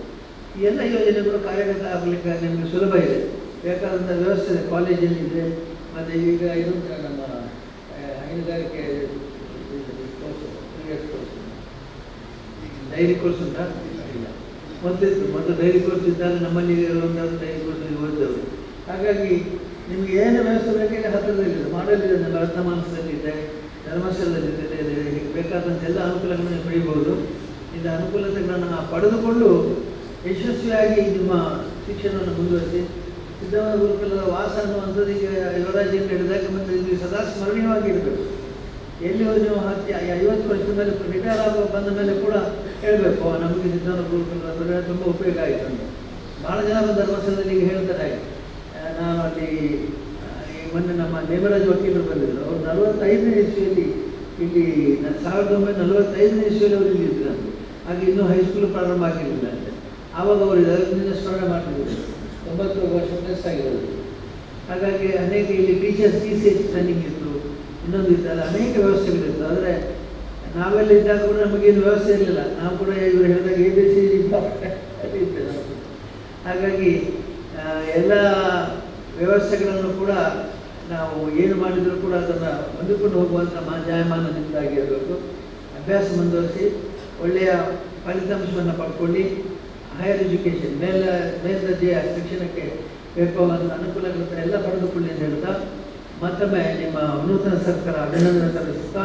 ಈ ಎಲ್ಲ ಯೋಜನೆಗಳು ಕಾರ್ಯಗತ ಆಗಲಿಕ್ಕೆ ನಿಮಗೆ ಸುಲಭ ಇದೆ, ಬೇಕಾದಂಥ ವ್ಯವಸ್ಥೆ ಇದೆ, ಕಾಲೇಜಲ್ಲಿ ಇದೆ. ಮತ್ತು ಈಗ ಇದು ನಮ್ಮ ಹೈನುಗಾರಿಕೆ ಕೋರ್ಸ್ ಡೈರಿ ಕೋರ್ಸ್ ಉಂಟಾ? ಇಲ್ಲ, ಮೊದಲಿತ್ತು. ಮೊದಲು ಡೈರಿ ಕೋರ್ಸ್ ಇದ್ದಾಗ ನಮ್ಮಲ್ಲಿ ಇರುವಂಥ ಡೈರಿ ಕೋರ್ಸ್ ಓದಿದವರು. ಹಾಗಾಗಿ ನಿಮಗೆ ಏನು ವ್ಯವಸ್ಥೆ ಬೇಕಾಗಿ ಹತ್ತಿರದಲ್ಲಿದೆ, ಮಾಡಲಿದೆ, ನಮ್ಮ ವರ್ಧಮಾನದಲ್ಲಿದೆ, ಧರ್ಮಸ್ಥಳದಲ್ಲಿದೆ. ಬೇಕಾದಂಥ ಎಲ್ಲ ಅನುಕೂಲಗಳನ್ನು ನೀವು ಪಡೆಯಬಹುದು. ಇಂಥ ಅನುಕೂಲತೆಗಳನ್ನು ಪಡೆದುಕೊಂಡು ಯಶಸ್ವಿಯಾಗಿ ನಿಮ್ಮ ಶಿಕ್ಷಣವನ್ನು ಮುಂದುವರಿಸಿ. ಸಿದ್ಧವಾದ ಗುರುಕುಲದ ವಾಸ ಅನ್ನುವಂಥದ್ದು ಈಗ ಯುವರಾಜರು ಹೇಳಿದಾಗ ಮತ್ತು ಇದು ಸದಾ ಸ್ಮರಣೀಯವಾಗಿರಬೇಕು. ಎಲ್ಲಿ ಹೋಗಿ ನೀವು 50 ವರ್ಷದ ಮೇಲೆ ರಿಟೈರ್ ಆಗೋ ಬಂದ ಮೇಲೆ ಕೂಡ ಹೇಳಬೇಕು, ನಮಗೆ ಸಿದ್ಧವಾದ ಗುರುಕುಲ ತುಂಬ ಉಪಯೋಗ ಆಯಿತು ಅಂತ. ಭಾಳ ಜನ ಧರ್ಮಸ್ಥಳದಲ್ಲಿ ಈಗ ಹೇಳ್ತಾರೆ. ನಾನು ಅಲ್ಲಿ ಮೊನ್ನೆ ನಮ್ಮ ದೇವರಾಜ್ ವಕೀಲರು ಬಂದಿದ್ದರು. ಅವರು 45ನೇ ಇಸ್ವಿಯಲ್ಲಿ ಇಲ್ಲಿ 1945ನೇ ಇಸ್ವಿಯಲ್ಲಿ ಅವರು ಇಲ್ಲಿ ಇದ್ದರು. ಹಾಗೆ ಇನ್ನೂ ಹೈಸ್ಕೂಲ್ ಪ್ರಾರಂಭ ಆಗಿರಲಿಲ್ಲ ಅಂತೆ. ಆವಾಗ ಅವರು ಇದರಿಂದ ಸ್ಮರಣೆ ಮಾಡ್ತಿದ್ರು. 90 ವರ್ಷ ಪ್ಲಸ್ ಆಗಿರೋದು. ಹಾಗಾಗಿ ಅನೇಕ ಇಲ್ಲಿ ಟೀಚರ್ಸ್ TCH ಟ್ರೈನಿಂಗ್ ಇತ್ತು, ಇನ್ನೊಂದು ಇತ್ತಲ್ಲ, ಅನೇಕ ವ್ಯವಸ್ಥೆಗಳಿತ್ತು. ಆದರೆ ನಾವೆಲ್ಲ ಇದ್ದಾಗ ಕೂಡ ನಮಗೇನು ವ್ಯವಸ್ಥೆ ಇರಲಿಲ್ಲ. ನಾವು ಕೂಡ ಇವರು ಹೇಳಿದಾಗ ABC ಇತ್ತು. ಹಾಗಾಗಿ ಎಲ್ಲ ವ್ಯವಸ್ಥೆಗಳನ್ನು ಕೂಡ ನಾವು ಏನು ಮಾಡಿದರೂ ಕೂಡ ಅದನ್ನು ಹೊಂದಿಕೊಂಡು ಹೋಗುವಂಥ ಜಾಯಮಾನದಿಂದಾಗಿರಬೇಕು. ಅಭ್ಯಾಸ ಮುಂದುವರಿಸಿ ಒಳ್ಳೆಯ ಫಲಿತಾಂಶವನ್ನು ಪಡ್ಕೊಂಡು ಹೈಯರ್ ಎಜುಕೇಷನ್ ಮೇಲ್ದರ್ಜೆಯ ಶಿಕ್ಷಣಕ್ಕೆ ಬೇಕಾಗುವಂಥ ಅನುಕೂಲಗಳನ್ನು ಎಲ್ಲ ಪಡೆದುಕೊಳ್ಳಿ ಅಂತ ಹೇಳ್ತಾ ಮತ್ತೊಮ್ಮೆ ನಿಮ್ಮ ನೂತನ ಸರ್ಕಾರ ಅಭಿನಂದನೆ ಸಲ್ಲಿಸುತ್ತಾ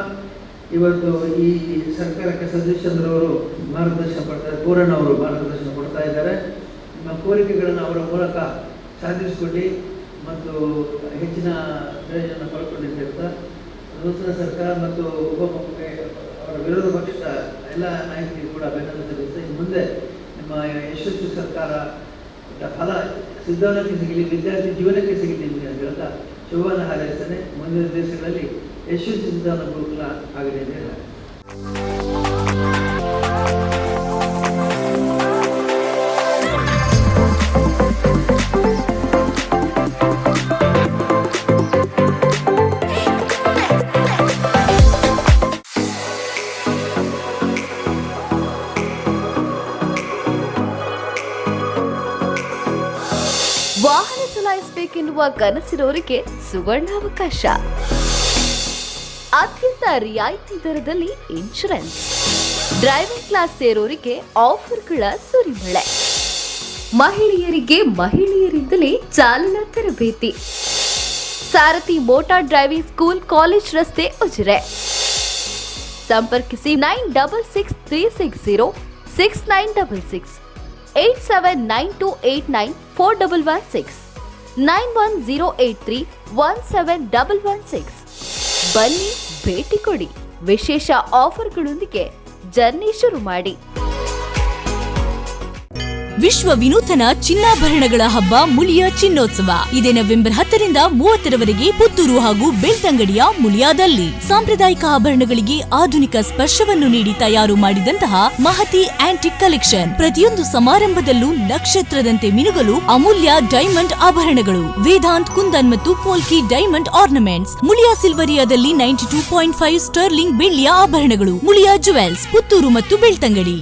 ಇವತ್ತು ಈ ಸರ್ಕಾರಕ್ಕೆ ಸತೀಶ್ಚಂದ್ರವರು ಮಾರ್ಗದರ್ಶನ ಕೊಡ್ತಾರೆ, ಪೂರಣ್ಣ ಅವರು ಮಾರ್ಗದರ್ಶನ ಕೊಡ್ತಾ ಇದ್ದಾರೆ. ನಿಮ್ಮ ಕೋರಿಕೆಗಳನ್ನು ಅವರ ಮೂಲಕ ಸಾಧಿಸಿಕೊಳ್ಳಿ ಮತ್ತು ಹೆಚ್ಚಿನ ಪ್ರಯೋಜನ ಪಡ್ಕೊಳ್ಳಿ ಅಂತ ಹೇಳ್ತಾ ನೂತನ ಸರ್ಕಾರ ಮತ್ತು ಅವರ ವಿರೋಧ ಪಕ್ಷದ ಎಲ್ಲ ನಾಯಕರಿಗೆ ಕೂಡ ಅಭಿನಂದನೆ ಸಲ್ಲಿಸ್ತಾ ಇನ್ನು ಮುಂದೆ ನಿಮ್ಮ ಯಶಸ್ವಿ ಸರ್ಕಾರ ಫಲ ಸಿದ್ಧವನಕ್ಕೆ ಸಿಗಲಿ, ವಿದ್ಯಾರ್ಥಿ ಜೀವನಕ್ಕೆ ಸಿಗಲಿ ಅಂತ ಹೇಳ್ತಾ ಶುಭವನ್ನು ಹಾರೈಸ್ತೇನೆ. ಮುಂದಿನ ದಿವಸಗಳಲ್ಲಿ ಯಶಸ್ವಿ ಸಿದ್ಧವನ ಗುರುಕುಲ ಆಗಲಿ ಅಂತ ಹೇಳ್ತಾರೆ. ವಾಹನ ಚಲಾಯಿಸಬೇಕೆನ್ನುವ ಕನಸಿನವರಿಗೆ ಸುವರ್ಣಾವಕಾಶ. ಅತ್ಯಂತ ರಿಯಾಯಿತಿ ದರದಲ್ಲಿ ಇನ್ಶೂರೆನ್ಸ್, ಡ್ರೈವಿಂಗ್ ಕ್ಲಾಸ್ ಸೇರೋರಿಗೆ ಆಫರ್ಗಳ ಸುರಿಮಳೆ, ಮಹಿಳೆಯರಿಂದಲೇ ಚಾಲನಾ ತರಬೇತಿ. ಸಾರಥಿ ಮೋಟಾರ್ ಡ್ರೈವಿಂಗ್ ಸ್ಕೂಲ್, ಕಾಲೇಜ್ ರಸ್ತೆ, ಉಜಿರೆ. ಸಂಪರ್ಕಿಸಿ 9663606966 8792894116 9108317116. ಬನ್ನಿ, ಭೇಟಿ ಕೊಡಿ. ವಿಶೇಷ ಆಫರ್ಗಳೊಂದಿಗೆ ಜರ್ನಿ ಶುರು ಮಾಡಿ. ವಿಶ್ವ ವಿನೂತನ ಚಿನ್ನಾಭರಣಗಳ ಹಬ್ಬ ಮುಳಿಯ ಚಿನ್ನೋತ್ಸವ ಇದೇ ನವೆಂಬರ್ 10ರಿಂದ 30ರವರೆಗೆ ಪುತ್ತೂರು ಹಾಗೂ ಬೆಳ್ತಂಗಡಿಯ ಮುಳಿಯಾದಲ್ಲಿ. ಸಾಂಪ್ರದಾಯಿಕ ಆಭರಣಗಳಿಗೆ ಆಧುನಿಕ ಸ್ಪರ್ಶವನ್ನು ನೀಡಿ ತಯಾರು ಮಾಡಿದಂತಹ ಮಹತಿ ಆಂಟಿಕ್ ಕಲೆಕ್ಷನ್. ಪ್ರತಿಯೊಂದು ಸಮಾರಂಭದಲ್ಲೂ ನಕ್ಷತ್ರದಂತೆ ಮಿನುಗಲು ಅಮೂಲ್ಯ ಡೈಮಂಡ್ ಆಭರಣಗಳು. ವೇದಾಂತ್, ಕುಂದನ್ ಮತ್ತು ಪೋಲ್ಕಿ ಡೈಮಂಡ್ ಆರ್ನಮೆಂಟ್ಸ್. ಮುಳಿಯಾ ಸಿಲ್ವರಿಯಾದಲ್ಲಿ 92.5 ಸ್ಟರ್ಲಿಂಗ್ ಬೆಳ್ಳಿಯ ಆಭರಣಗಳು. ಮುಳಿಯಾ ಜುವೆಲ್ಸ್, ಪುತ್ತೂರು ಮತ್ತು ಬೆಳ್ತಂಗಡಿ.